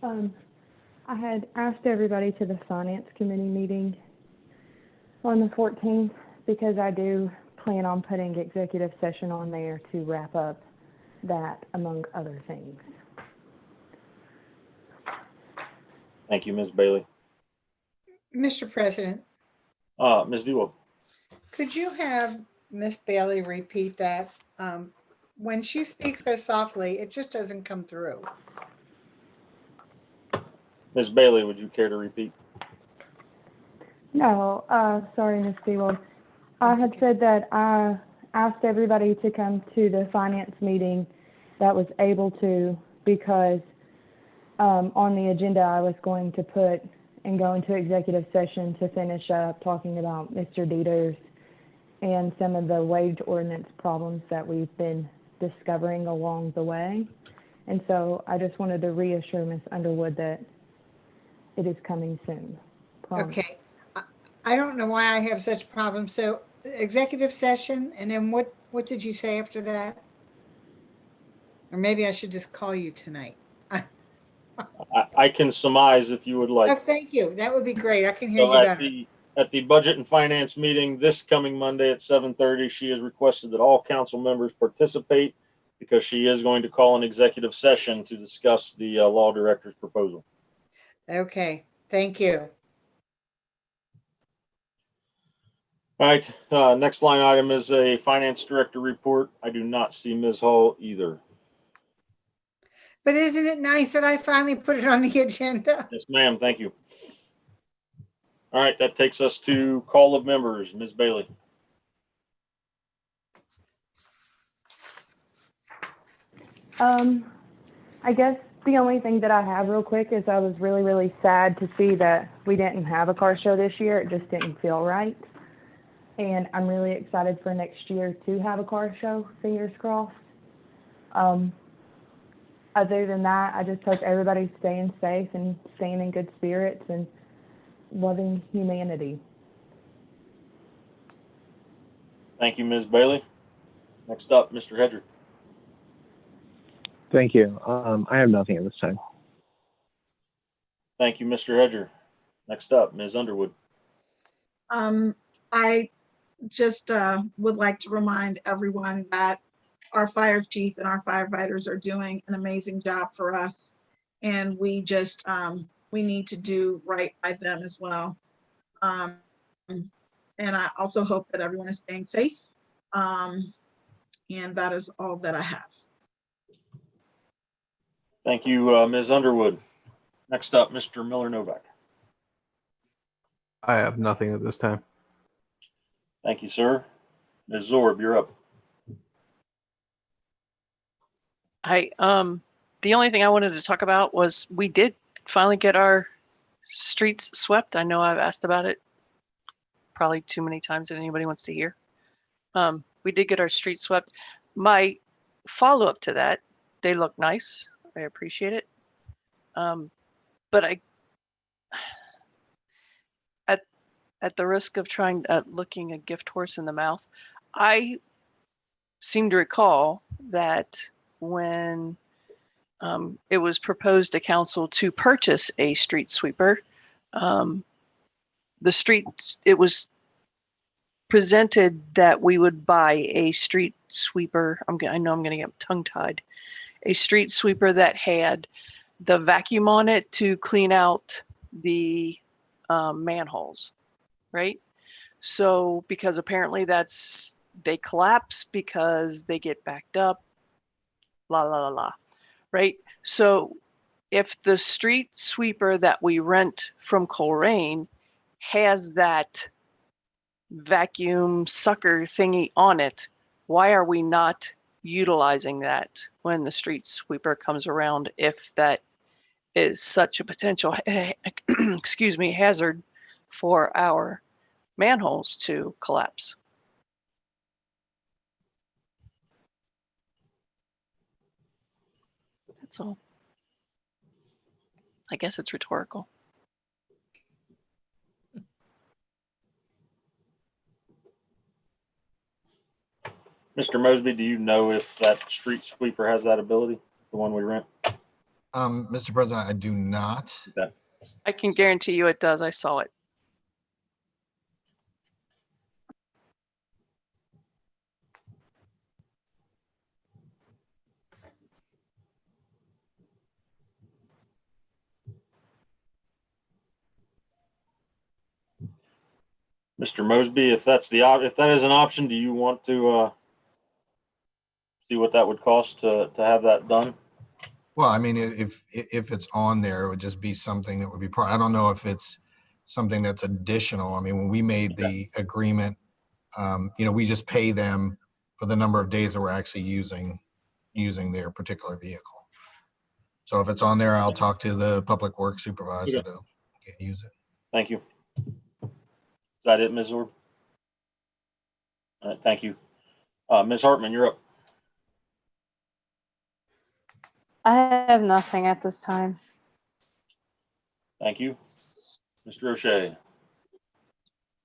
I had asked everybody to the Finance Committee meeting on the 14th because I do plan on putting executive session on there to wrap up that, among other things. Thank you, Ms. Bailey. Mr. President, Ms. Dewey? could you have Miss Bailey repeat that? When she speaks so softly, it just doesn't come through. Ms. Bailey, would you care to repeat? No, sorry, Ms. Sewell. I had said that I asked everybody to come to the finance meeting that was able to, because on the agenda I was going to put and go into executive session to finish up talking about Mr. Dieter's and some of the wage ordinance problems that we've been discovering along the way. And so I just wanted to reassure Ms. Underwood that it is coming soon. Promise. Okay. I don't know why I have such problems. So executive session, and then what did you say after that? Or maybe I should just call you tonight. I can surmise if you would Oh, like. thank you. That would be great. I can hear So you better. at the Budget and Finance meeting this coming Monday at 7:30, she has requested that all council members participate because she is going to call an executive session to discuss the law director's proposal. Okay, thank you. All right, next line item is a finance director report. I do not see Ms. Hall either. But isn't it nice that I finally put it on the agenda? Yes, ma'am. Thank you. All right, that takes us to call of members. Ms. Bailey. I guess the only thing that I have real quick is I was really, really sad to see that we didn't have a car show this year. It just didn't feel right. And I'm really excited for next year to have a car show, fingers crossed. Other than that, I just hope everybody's staying safe and staying in good spirits and loving humanity. Thank you, Ms. Bailey. Next up, Mr. Hedger. Thank you. I have nothing at this time. Thank you, Mr. Hedger. Next up, Ms. Underwood. I just would like to remind everyone that our fire chief and our firefighters are doing an amazing job for us. And we just, we need to do right by them as well. And I also hope that everyone is staying safe. And that is all that I have. Thank you, Ms. Underwood. Next up, Mr. Miller Novak. I have nothing at this time. Thank you, sir. Ms. Zorb, you're up. Hi. The only thing I wanted to talk about was we did finally get our streets swept. I know I've asked about it probably too many times that anybody wants to hear. We did get our streets swept. My follow-up to that, they look nice. I appreciate it. But at the risk of looking a gift horse in the mouth, I seem to recall that when it was proposed to council to purchase a street sweeper, it was presented that we would buy a street sweeper. I know I'm going to get tongue-tied. A street sweeper that had the vacuum on it to clean out the manholes, right? So because apparently they collapse because they get backed up, la la la la, right? So if the street sweeper that we rent from Coleraine has that vacuum sucker thingy on it, why are we not utilizing that when the street sweeper comes around, if that is such a potential excuse me, hazard for our manholes to collapse? That's all. I guess it's rhetorical. Mr. Mosby, do you know if that street sweeper has that ability, the one we rent? Mr. President, I do not. Okay. I can guarantee you it does. I saw it. Mr. Mosby, if that is an option, do you want to see what that would cost to have that done? Well, I mean, if it's on there, it would just be something that would be part. I don't know if it's something that's additional. I mean, when we made the agreement, we just pay them for the number of days that we're actually using their particular vehicle. So if it's on there, I'll talk to the public works supervisor to use it. Thank you. Is that it, Ms. Zorb? All right, thank you. Ms. Hartman, you're up. I have nothing at this time. Thank you. Mr. O'Shea.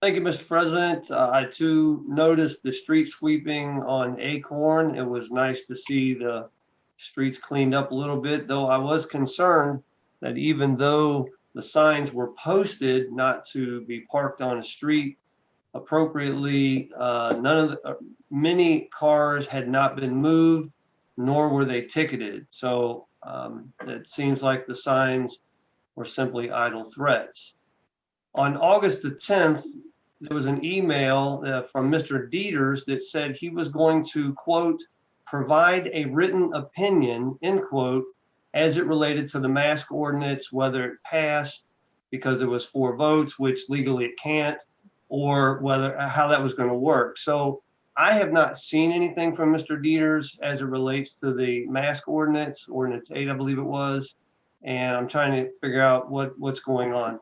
Thank you, Mr. President. I too noticed the street sweeping on Acorn. It was nice to see the streets cleaned up a little bit, though I was concerned that even though the signs were posted not to be parked on a street appropriately, many cars had not been moved, nor were they ticketed. So it seems like the signs were simply idle threats. On August the 10th, there was an email from Mr. Dieters that said he was going to, quote, provide a written opinion, end quote, as it related to the mask ordinance, whether it passed because it was 4 votes, which legally it can't, or how that was going to work. So I have not seen anything from Mr. Dieters as it relates to the mask ordinance 8, I believe it was, and I'm trying to figure out what's going on.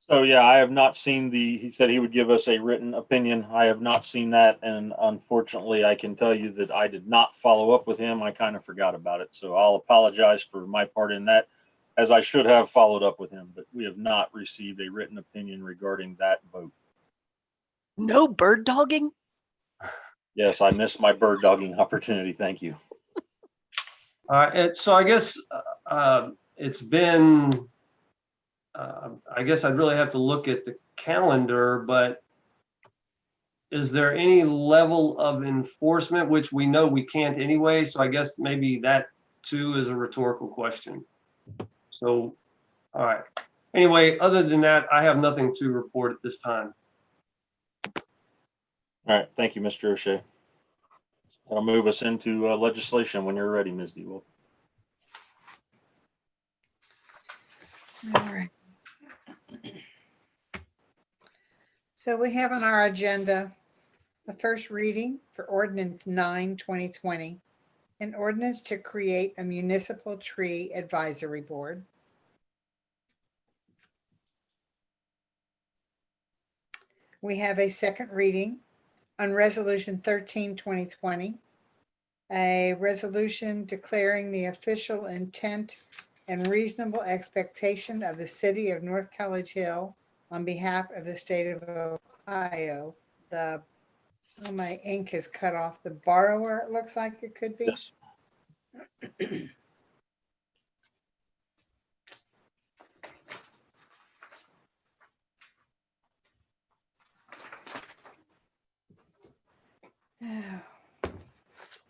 So yeah, I have not seen he said he would give us a written opinion. I have not seen that. And unfortunately, I can tell you that I did not follow up with him. I kind of forgot about it. So I'll apologize for my part in that, as I should have followed up with him, but we have not received a written opinion regarding that vote. No bird dogging? Yes, I missed my bird dogging opportunity. Thank you. So I guess it's been, I guess I'd really have to look at the calendar, but is there any level of enforcement, which we know we can't anyway? So I guess maybe that too is a rhetorical question. So, all right. Anyway, other than that, I have nothing to report at this time. All right. Thank you, Mr. O'Shea. That'll move us into legislation when you're ready, Ms. DeWolf. All right. So we have on our agenda the first reading for ordinance 9/2020, an ordinance to create a municipal tree advisory board. We have a second reading on resolution 13/2020, a resolution declaring the official intent and reasonable expectation of the city of North College Hill on behalf of the state of Ohio. My ink is cut off. The borrower, it looks like it could be. Yes.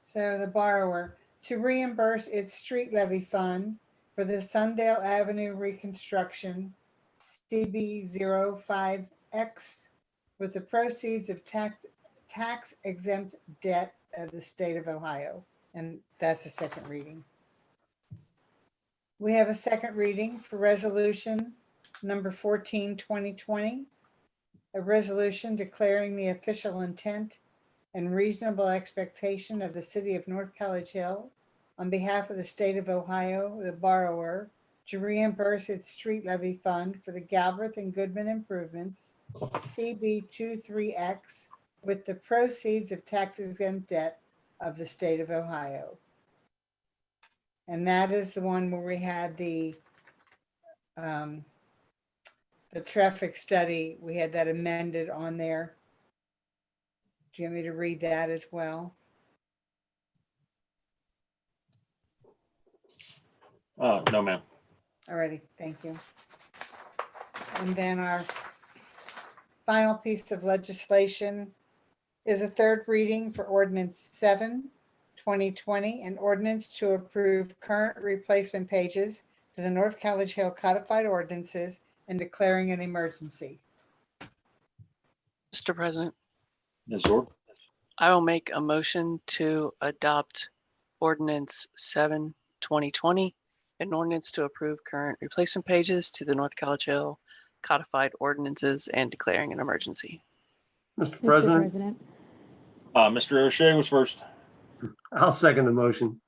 So the borrower to reimburse its street levy fund for the Sundale Avenue reconstruction CB05X with the proceeds of tax exempt debt of the state of Ohio. And that's the second reading. We have a second reading for resolution number 14/2020, a resolution declaring the official intent and reasonable expectation of the city of North College Hill on behalf of the state of Ohio, the borrower, to reimburse its street levy fund for the Galbraith and Goodman improvements, CB23X, with the proceeds of tax exempt debt of the state of Ohio. And that is the one where we had the traffic study. We had that amended on there. Do you want me to read that as well? No, ma'am. Alrighty, thank you. And then our final piece of legislation is a third reading for ordinance 7/2020, an ordinance to approve current replacement pages to the North College Hill codified ordinances and declaring an emergency. Mr. President, Ms. Zorb? I will make a motion to adopt ordinance 7/2020, an ordinance to approve current replacement pages to the North College Hill codified ordinances and declaring an emergency. Mr. Mr. President, President. Mr. O'Shea was first. I'll second the motion.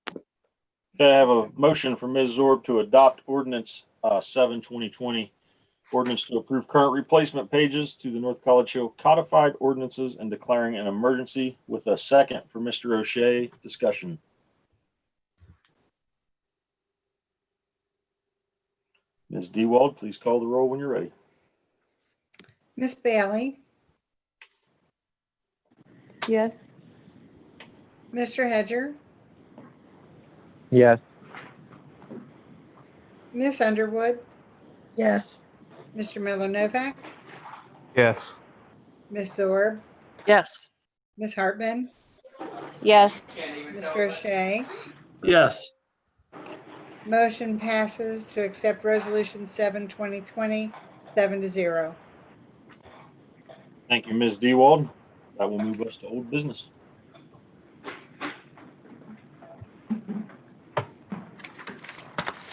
Okay, I have a motion from Ms. Zorb to adopt ordinance 7/2020, ordinance to approve current replacement pages to the North College Hill codified ordinances and declaring an emergency, with a second for Mr. O'Shea. Discussion. Ms. Dewald, please call the roll when you're ready. Miss Bailey, Yes. Mr. Hedger, Yes. Miss Underwood, Yes. Mr. Miller Novak, Yes. Miss Zorb, Yes. Miss Hartman, Yes. Mr. O'Shea. Yes. Motion passes to accept resolution 7/2020, 7-0. Thank you, Ms. Dewald. That will move us to old business.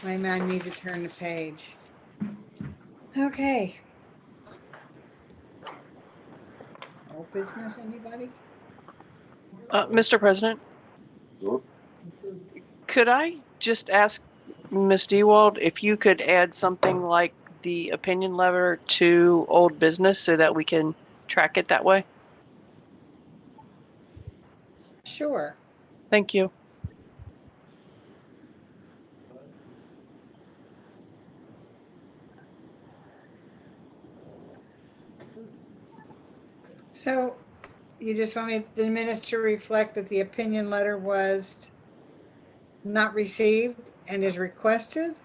I might need to turn the page. Okay. Old business, anybody? Mr. President, Zorb? could I just ask Ms. Dewald if you could add something like the opinion letter to old business so that we can track it that way? Sure. Thank you. So you just want me, the minutes to reflect that the opinion letter was not received and is requested?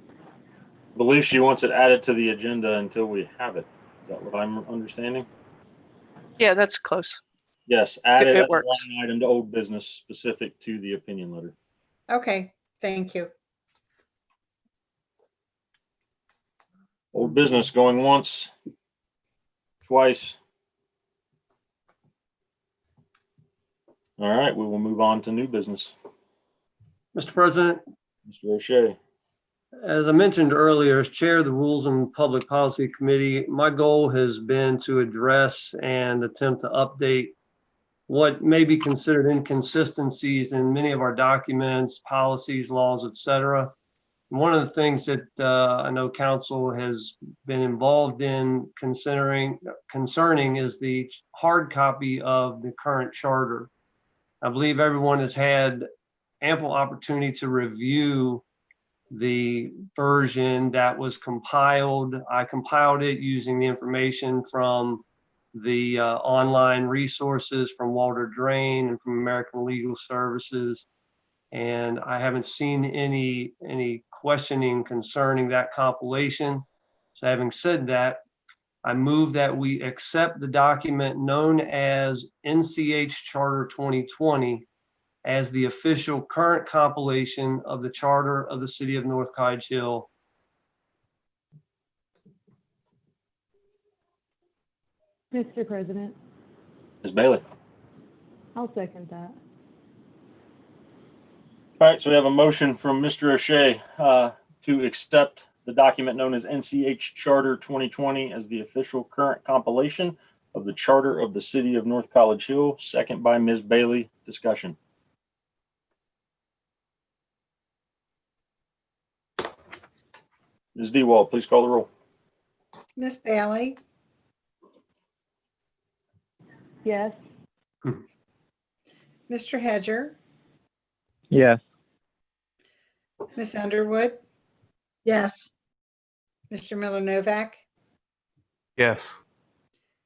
I believe she wants it added to the agenda until we have it. Is that what I'm understanding? Yeah, that's close. Yes, add it It as a works. line item to old business specific to the opinion letter. Okay, thank you. Old business going once, twice. All right, we will move on to new business. Mr. President, Mr. O'Shea. As I mentioned earlier, as chair of the Rules and Public Policy Committee, my goal has been to address and attempt to update what may be considered inconsistencies in many of our documents, policies, laws, et cetera. And one of the things that I know council has been involved in concerning is the hard copy of the current charter. I believe everyone has had ample opportunity to review the version that was compiled. I compiled it using the information from the online resources from Walter Drain and from American Legal Services. And I haven't seen any questioning concerning that compilation. So having said that, I move that we accept the document known as NCH Charter 2020 as the official current compilation of the charter of the city of North College Hill. Mr. President, Ms. Bailey. I'll second that. All right, so we have a motion from Mr. O'Shea to accept the document known as NCH Charter 2020 as the official current compilation of the charter of the city of North College Hill, second by Ms. Bailey. Discussion. Ms. Dewald, please call the roll. Miss Bailey, Yes. Mr. Hedger, Yes. Miss Underwood, Yes. Mr. Miller Novak, Yes.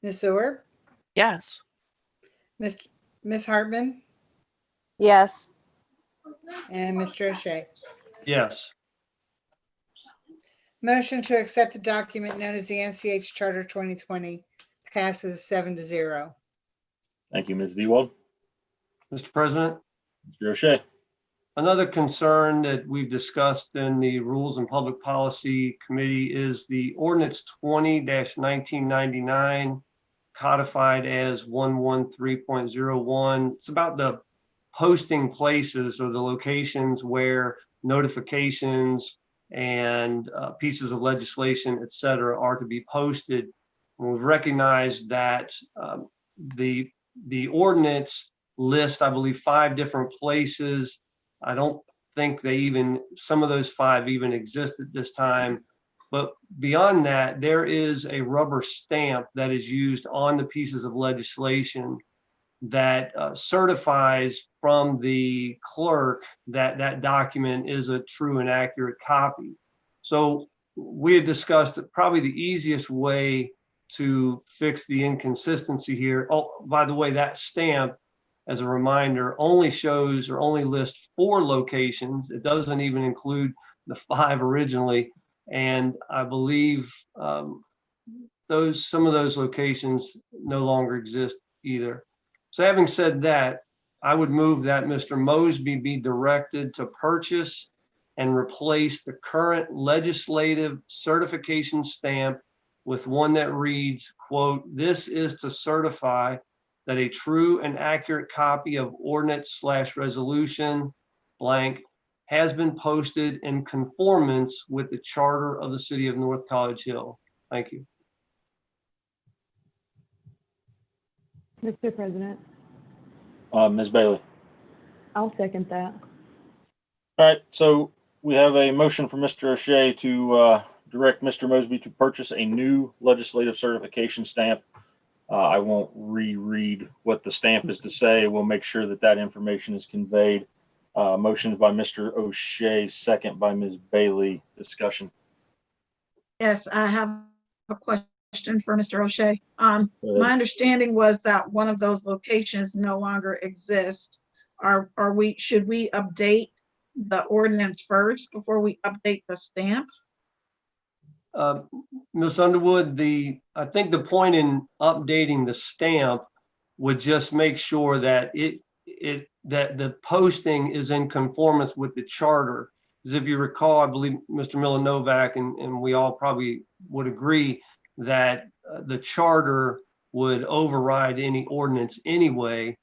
Miss Orb, Yes. Miss Hartman, Yes. and Mr. O'Shea. Yes. Motion to accept the document known as the NCH Charter 2020 passes 7-0. Thank you, Ms. Dewald. Mr. President, Mr. O'Shea. another concern that we've discussed in the Rules and Public Policy Committee is the Ordinance 20-1999, codified as 113.01. It's about the posting places or the locations where notifications and pieces of legislation, et cetera, are to be posted. And we've recognized that the ordinance lists, I believe, 5 different places. I don't think some of those 5 even exist at this time. But beyond that, there is a rubber stamp that is used on the pieces of legislation that certifies from the clerk that that document is a true and accurate copy. So we had discussed that probably the easiest way to fix the inconsistency here. Oh, by the way, that stamp, as a reminder, only shows or only lists 4 locations. It doesn't even include the 5 originally. And I believe some of those locations no longer exist either. So having said that, I would move that Mr. Mosby be directed to purchase and replace the current legislative certification stamp with one that reads, quote, "This is to certify that a true and accurate copy of ordinance/resolution blank has been posted in conformance with the charter of the city of North College Hill." Thank you. Mr. President, Ms. Bailey. I'll second that. All right, so we have a motion from Mr. O'Shea to direct Mr. Mosby to purchase a new legislative certification stamp. I won't reread what the stamp is to say. We'll make sure that that information is conveyed. Motions by Mr. O'Shea, second by Ms. Bailey. Discussion. Yes, I have a question for Mr. O'Shea. My understanding was that one of those locations no longer exists. Should we update the ordinance first before we update the stamp? Ms. Underwood, I think the point in updating the stamp would just make sure that that the posting is in conformance with the charter. Because if you recall, I believe Mr. Miller Novak and we all probably would agree that the charter would override any ordinance anyway.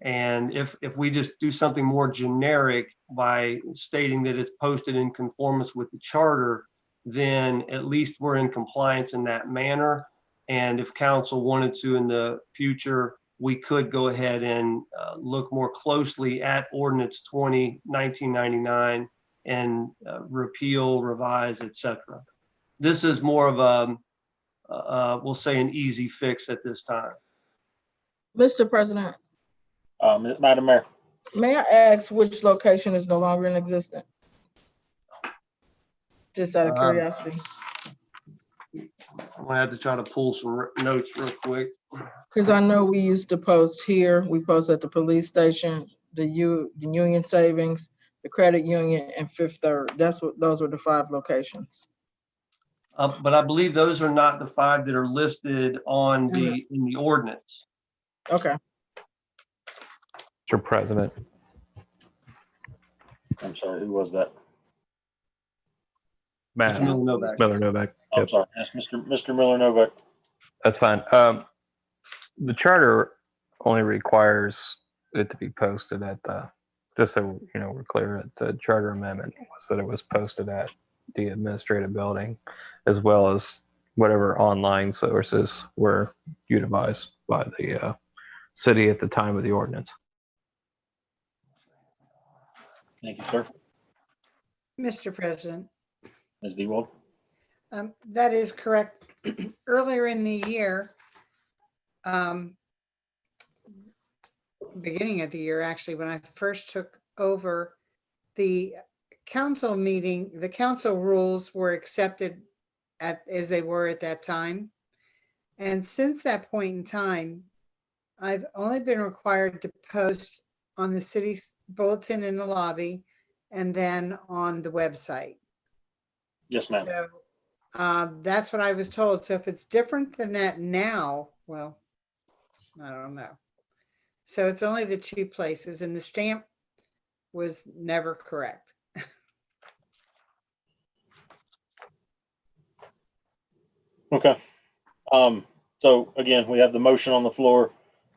And if we just do something more generic by stating that it's posted in conformance with the charter, then at least we're in compliance in that manner. And if council wanted to in the future, we could go ahead and look more closely at Ordinance 20, 1999 and repeal, revise, etc. This is more of a, we'll say, an easy fix at this time. Mr. President, Madam Mayor. may I ask which location is no longer in existence? Just out of curiosity. I'm gonna have to try to pull some notes real quick. Because I know we used to post here, we post at the police station, the Union Savings, the Credit Union, and Fifth Third. Those were the 5 locations. But I believe those are not the 5 that are listed on in the ordinance. Okay. Mr. President. I'm sorry, who was that? Matt Novak. Miller Novak. Oh, I'm Yep, sorry, that's Mr. Miller Novak. that's fine. The charter only requires it to be posted at the, just so we're clear, at the charter amendment was that it was posted at the administrative building, as well as whatever online sources were utilized by the city at the time of the ordinance. Thank you, sir. Mr. President, Ms. Dewald. that is correct. Earlier in the year, beginning of the year, actually, when I first took over, the council meeting, the council rules were accepted as they were at that time. And since that point in time, I've only been required to post on the city's bulletin in the lobby and then on the website. Yes, ma'am. So that's what I was told. So if it's different than that now, well, I don't know. So it's only the 2 places, and the stamp was never correct. Okay. So again, we have the motion on the floor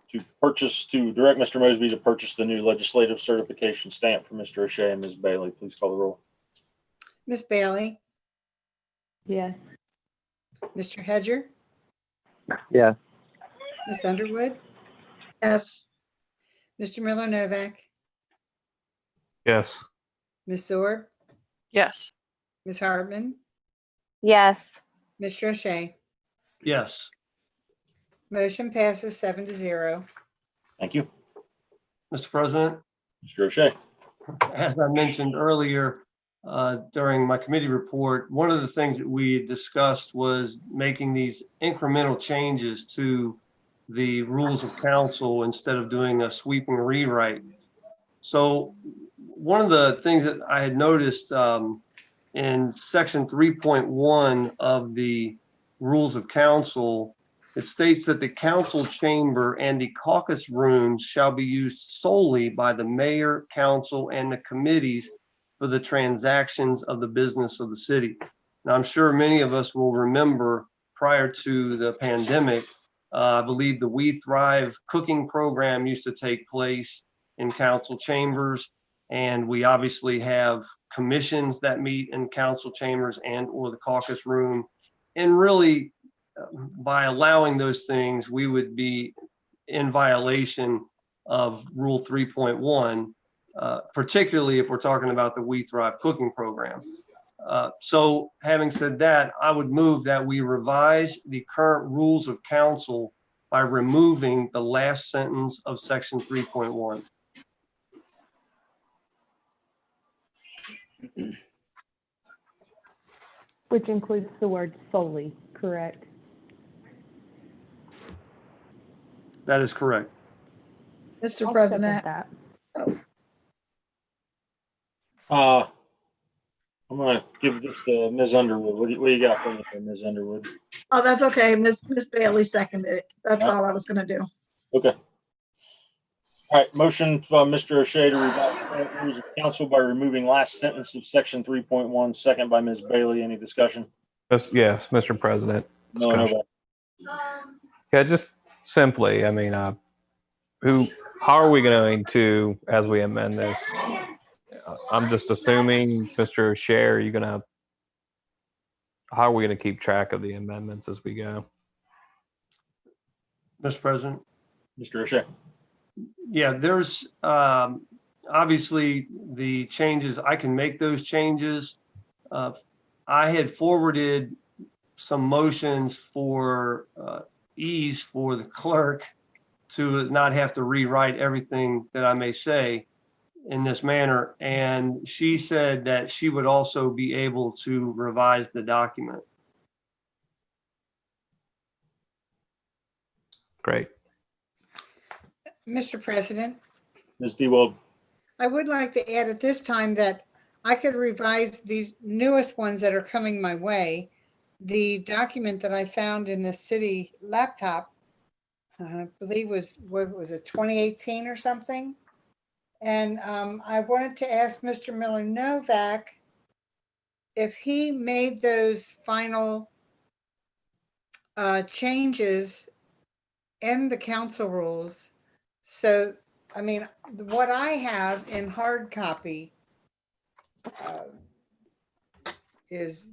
to direct Mr. Mosby to purchase the new legislative certification stamp for Mr. O'Shea and Ms. Bailey. Please call the roll. Miss Bailey, Yes. Mr. Hedger, Yeah. Miss Underwood, Yes. Mr. Miller Novak, Yes. Miss Orb, Yes. Miss Hartman, Yes. Mr. O'Shea. Yes. Motion passes 7-0. Thank you. Mr. President, Mr. O'Shea. as I mentioned earlier during my committee report, one of the things that we discussed was making these incremental changes to the rules of council instead of doing a sweeping rewrite. So one of the things that I had noticed in section 3.1 of the rules of council, it states that the council chamber and the caucus rooms shall be used solely by the mayor, council, and the committees for the transactions of the business of the city. Now, I'm sure many of us will remember prior to the pandemic, I believe the We Thrive cooking program used to take place in council chambers. And we obviously have commissions that meet in council chambers and or the caucus room. And really, by allowing those things, we would be in violation of Rule 3.1, particularly if we're talking about the We Thrive cooking program. So having said that, I would move that we revise the current rules of council by removing the last sentence of section 3.1. Which includes the word solely, correct? That is correct. Mr. I'll second President, that. I'm going to give this to Ms. Underwood. What do you got for me, Ms. Underwood? oh, that's okay. Miss Bailey seconded it. That's all I was gonna do. Okay. All right, motion from Mr. O'Shea to revise the rules of council by removing last sentence of section 3.1, second by Ms. Bailey. Any discussion? Yes, Mr. President. No. Yeah, just simply, I mean, how are we going to, as we amend this? I'm just assuming, Mr. O'Shea, are you gonna, how are we gonna keep track of the amendments as we go? Mr. President. Mr. O'Shea. Yeah, there's obviously the changes. I can make those changes. I had forwarded some motions for ease for the clerk to not have to rewrite everything that I may say in this manner. And she said that she would also be able to revise the document. Great. Mr. President, Ms. Dewald. I would like to add at this time that I could revise these newest ones that are coming my way. The document that I found in the city laptop, I believe what was it, 2018 or something? And I wanted to ask Mr. Miller Novak if he made those final changes in the council rules. So, I mean, what I have in hard copy is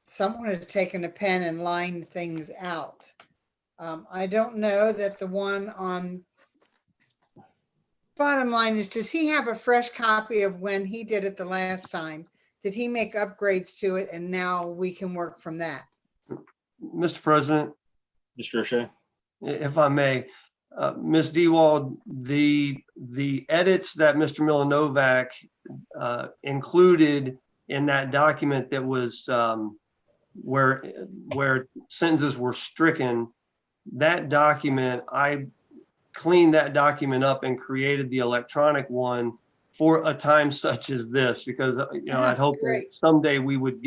someone has taken a pen and lined things out. I don't know that the one on bottom line is, does he have a fresh copy of when he did it the last time? Did he make upgrades to it and now we can work from that? Mr. President. Mr. O'Shea. If I may, Ms. Dewald, the edits that Mr. Miller Novak included in that document that was where sentences were stricken, that document, I cleaned that document up and created the electronic one for a time such as this, because I'd hope that someday we would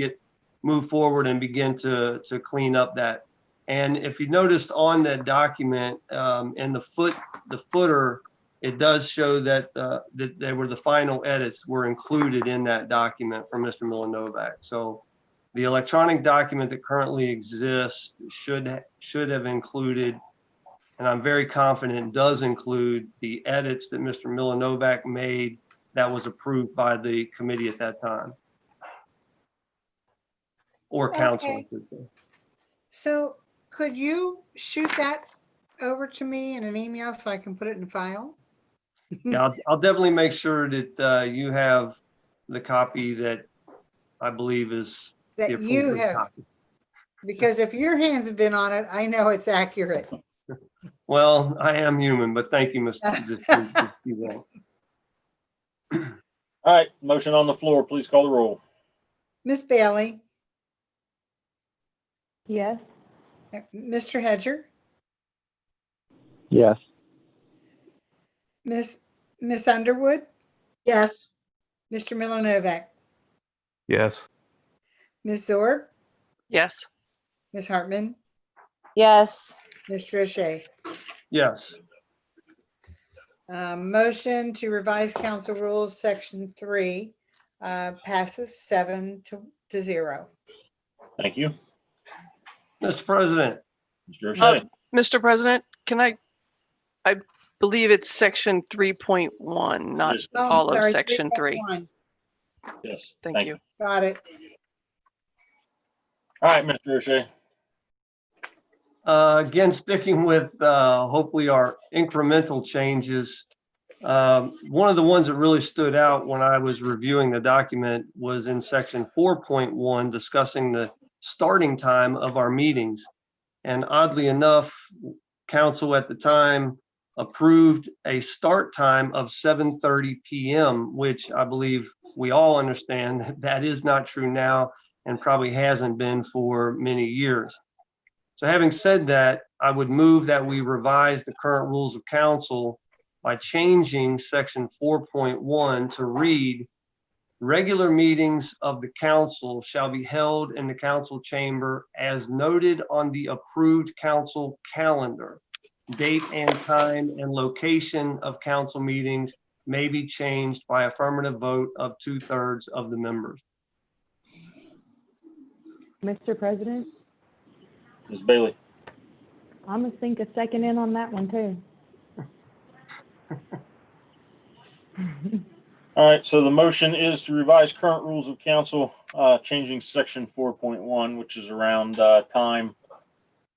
move forward and begin to clean up that. And if you noticed on that document, in the footer, it does show that that they were the final edits were included in that document from Mr. Miller Novak. So the electronic document that currently exists should have included, and I'm very confident does include, the edits that Mr. Miller Novak made that was approved by the committee at that time, or council. Okay. So could you shoot that over to me in an email so I can put it in file? Yeah, I'll definitely make sure that you have the copy that I believe is the That you appropriate have, copy. because if your hands have been on it, I know it's accurate. Well, I am human, but thank you, Mr. All right, motion on the floor. Please call the roll. Miss Bailey, Yes. Mr. Hedger, Yes. Miss Underwood, Yes. Mr. Miller Novak, Yes. Ms. Zorb, Yes. Ms. Hartman, Yes. Mr. O'Shea. Yes. Motion to revise council rules, section 3, passes 7-0. Thank you. Mr. President. Mr. O'Shea. Mr. President, can I believe it's section 3.1, not Yes. Oh, all sorry, of section 3. 3.1. Yes. Thank you. Got it. All right, Mr. O'Shea. Again, sticking with hopefully our incremental changes. One of the ones that really stood out when I was reviewing the document was in section 4.1, discussing the starting time of our meetings. And oddly enough, council at the time approved a start time of 7:30 p.m., which I believe we all understand that is not true now and probably hasn't been for many years. So having said that, I would move that we revise the current rules of council by changing section 4.1 to read, regular meetings of the council shall be held in the council chamber as noted on the approved council calendar. Date and time and location of council meetings may be changed by affirmative vote of 2/3 of the members. Mr. President, Ms. Bailey. I'm gonna sink a second in on that one too. All right, so the motion is to revise current rules of council, changing section 4.1, which is around time,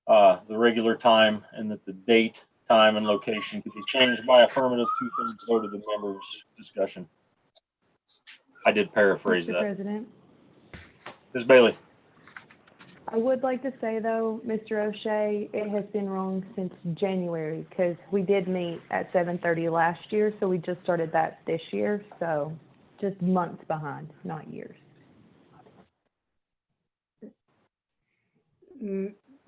the regular time, and that the date, time, and location could be changed by affirmative 2/3 vote of the members' discussion. I did paraphrase Mr. that. President, Ms. Bailey. I would like to say though, Mr. O'Shea, it has been wrong since January because we did meet at 7:30 last year, so we just started that this year, so just months behind, not years.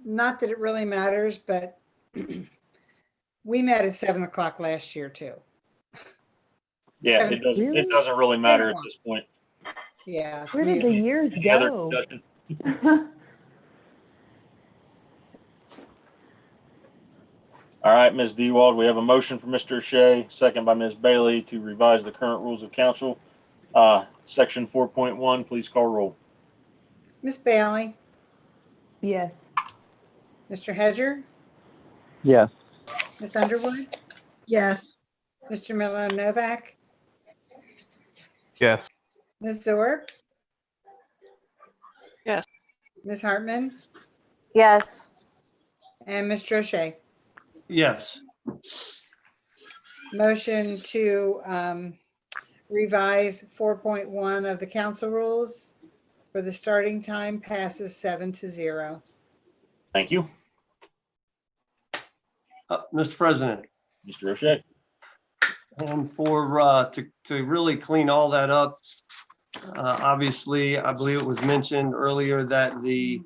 Not that it really matters, but we met at 7 o'clock last year too. Yeah, it doesn't really matter at this point. Yeah. Where did the years Any other go? discussion? All right, Ms. Dewald, we have a motion for Mr. O'Shea, second by Ms. Bailey to revise the current rules of council. Section 4.1, please call roll. Miss Bailey, Yes. Mr. Hedger, Yes. Miss Underwood, Yes. Mr. Miller Novak, Yes. Ms. Zorb, Yes. Ms. Hartman, Yes. and Mr. O'Shea. Yes. Motion to revise 4.1 of the council rules for the starting time passes 7-0. Thank you. Mr. President, Mr. O'Shea. and to really clean all that up, obviously, I believe it was mentioned earlier that the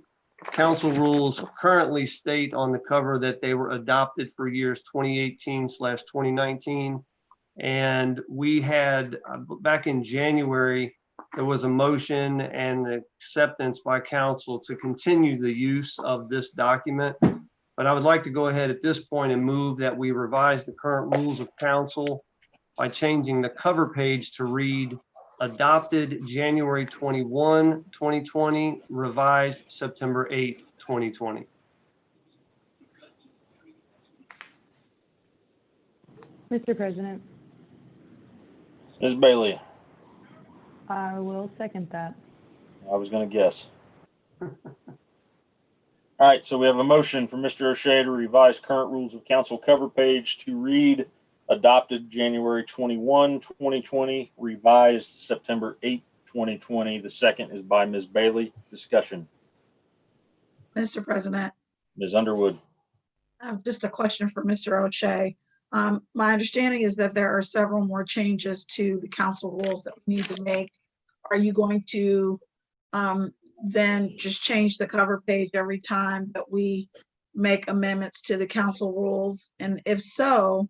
council rules currently state on the cover that they were adopted for years 2018/2019. And we had, back in January, there was a motion and acceptance by council to continue the use of this document. But I would like to go ahead at this point and move that we revise the current rules of council by changing the cover page to read adopted January 21, 2020, revised September 8, 2020. Mr. President, Ms. Bailey. I will second that. I was going to guess. All right, so we have a motion for Mr. O'Shea to revise current rules of council cover page to read adopted January 21, 2020, revised September 8, 2020. The second is by Ms. Bailey. Discussion. Mr. President, Ms. Underwood. I have just a question for Mr. O'Shea. My understanding is that there are several more changes to the council rules that we need to make. Are you going to then just change the cover page every time that we make amendments to the council rules? And if so,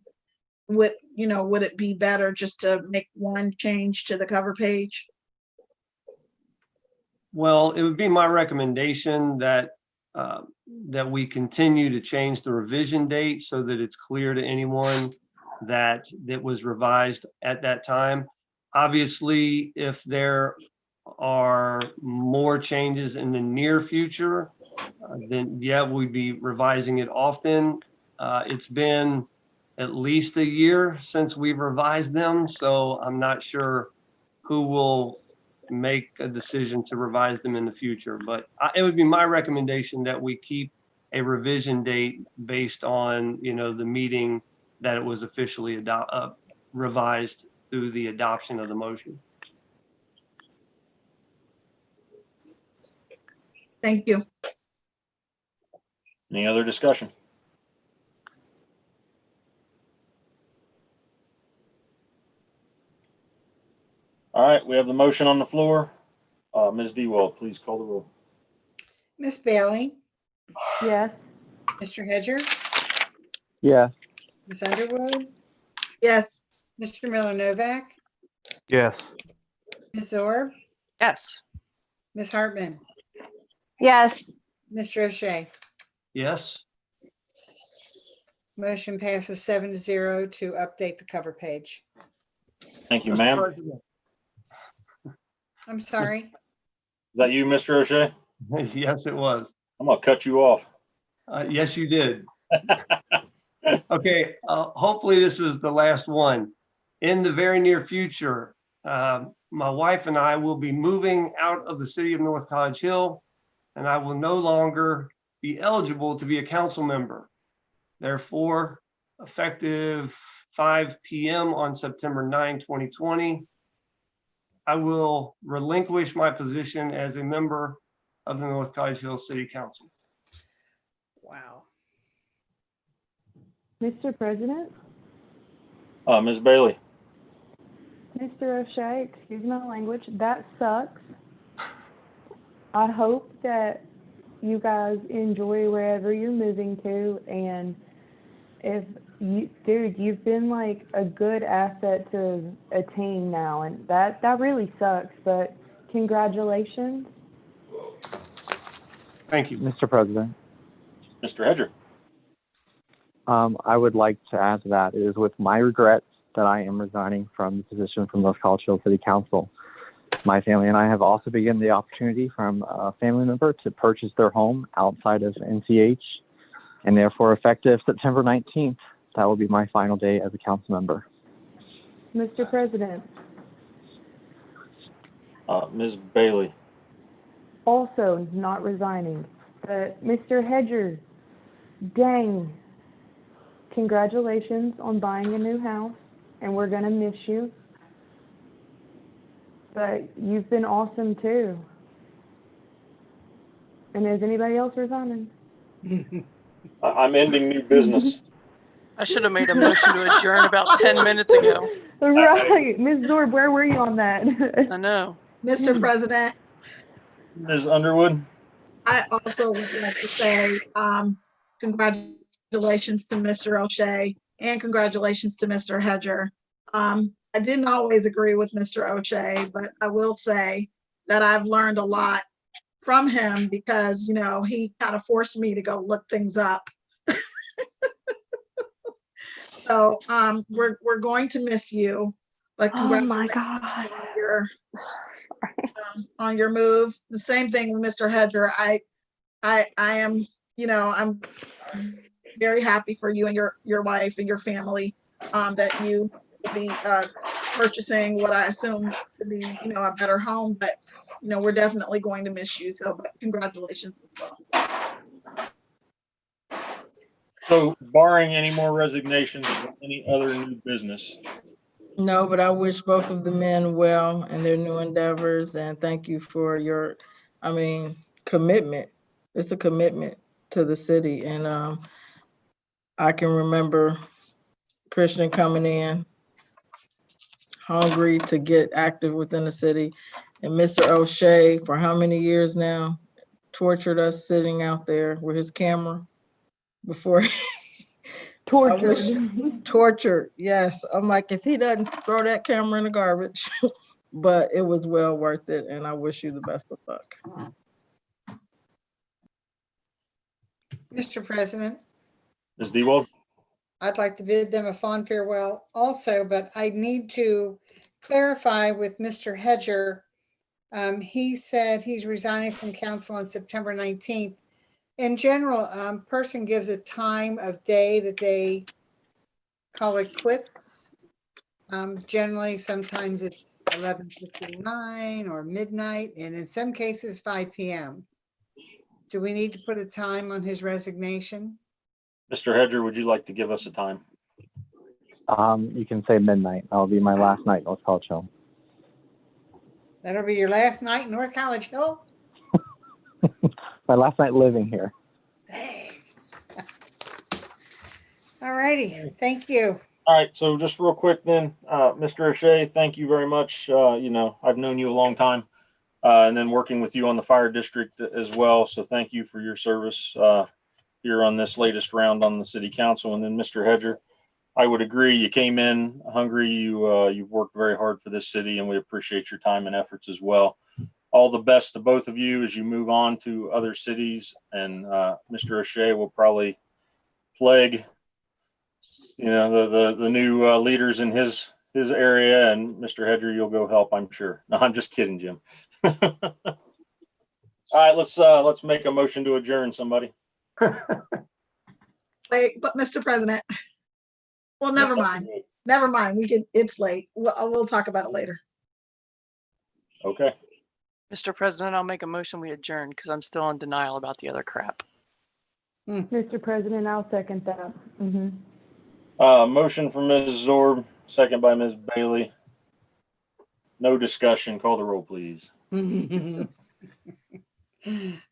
would it be better just to make one change to the cover page? Well, it would be my recommendation that that we continue to change the revision date so that it's clear to anyone that it was revised at that time. Obviously, if there are more changes in the near future, then yeah, we'd be revising it often. It's been at least a year since we've revised them, so I'm not sure who will make a decision to revise them in the future. But it would be my recommendation that we keep a revision date based on, the meeting that it was officially revised through the adoption of the motion. Thank you. Any other discussion? All right, we have the motion on the floor. Ms. Dewald, please call the roll. Miss Bailey, Yes. Mr. Hedger, Yes. Miss Underwood, Yes. Mr. Miller Novak, Yes. Ms. Zorb, Yes. Ms. Hartman, Yes. Mr. O'Shea. Yes. Motion passes 7-0 to update the cover page. Thank you, ma'am. Is I'm sorry. that you, Mr. O'Shea? Yes, it was. I'm gonna cut you off. Yes, you did. Okay, hopefully this is the last one. In the very near future, my wife and I will be moving out of the city of North College Hill, and I will no longer be eligible to be a council member. Therefore, effective 5 p.m. on September 9, 2020, I will relinquish my position as a member of the North College Hill City Council. Wow. Mr. President, Ms. Bailey. Mr. O'Shea, excuse my language, that sucks. I hope that you guys enjoy wherever you're moving to, and if you, dude, you've been like a good asset to a team now, and that really sucks, but congratulations. Thank you. Mr. President, Mr. Hedger. I would like to add to that. It is with my regrets that I am resigning from the position from North College Hill City Council. My family and I have also begun the opportunity from a family member to purchase their home outside of NCH, and therefore effective September 19th, that will be my final day as a council member. Mr. President, Ms. Bailey. also not resigning, but Mr. Hedger, dang, congratulations on buying a new house, and we're gonna miss you. But you've been awesome too. And is anybody else resigning? I'm ending new business. I should have made a motion to adjourn about 10 minutes ago. Right, Ms. Zorb, where were you on that? I know. Mr. President, Ms. Underwood. I also would like to say congratulations to Mr. O'Shea and congratulations to Mr. Hedger. I didn't always agree with Mr. O'Shea, but I will say that I've learned a lot from him because, you know, he kind of forced me to go look things up. So we're going to miss you. But Oh my God. on your move. The same thing with Mr. Hedger. I am, you know, I'm very happy for you and your wife and your family that you will be purchasing what I assume to be, you know, a better home. But you know, we're definitely going to miss you. So, but congratulations as well. So barring any more resignations, is there any other new business? No, but I wish both of the men well in their new endeavors, and thank you for your, commitment. It's a commitment to the city, and I can remember Christian coming in hungry to get active within the city, and Mr. O'Shea, for how many years now, tortured us sitting out there with his camera before. Tortured, yes. I'm like, if he doesn't throw that camera in the garbage, but it was well worth it, and I wish you the best of luck. Mr. President, Ms. Dewald? I'd like to bid them a fond farewell also, but I need to clarify with Mr. Hedger. He said he's resigning from council on September 19th. In general, person gives a time of day that they call it quits. Generally, sometimes it's 11:59 or midnight, and in some cases 5 p.m. Do we need to put a time on his resignation? Mr. Hedger, would you like to give us a time? You can say midnight. That'll be my last night in North College Hill. That'll be your last night in North College Hill? My last night living here. Hey. All righty, thank you. All right, so just real quick then, Mr. O'Shea, thank you very much. You know, I've known you a long time, and then working with you on the fire district as well. So thank you for your service here on this latest round on the city council. And then Mr. Hedger, I would agree. You came in hungry. You've worked very hard for this city, and we appreciate your time and efforts as well. All the best to both of you as you move on to other cities. And Mr. O'Shea will probably plague, you know, the new leaders in his area, and Mr. Hedger, you'll go help, I'm sure. No, I'm just kidding, Jim. All right, let's make a motion to adjourn, somebody. Wait, but Mr. President, well, never mind. Never mind. It's late. We'll talk about it later. Okay. Mr. President, I'll make a motion, we adjourn because I'm still in denial about the other crap. Mr. President, I'll second that. Motion from Ms. Zorb, second by Ms. Bailey. No discussion. Call the roll, please.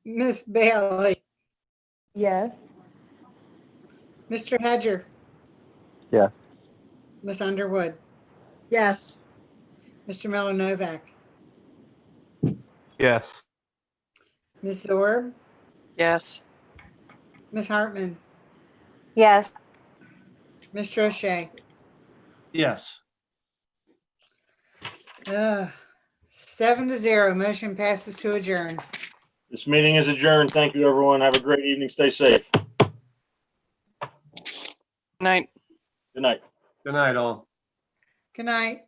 Miss Bailey, Yes. Mr. Hedger, Yes. Miss Underwood, Yes. Mr. Miller Novak, Yes. Miss Zorb, Yes. Miss Hartman, Yes. Mr. O'Shea. Yes. 7-0, motion passes to adjourn. This meeting is adjourned. Thank you, everyone. Have a great evening. Stay safe. Night. Good night. Good night, all. Good night.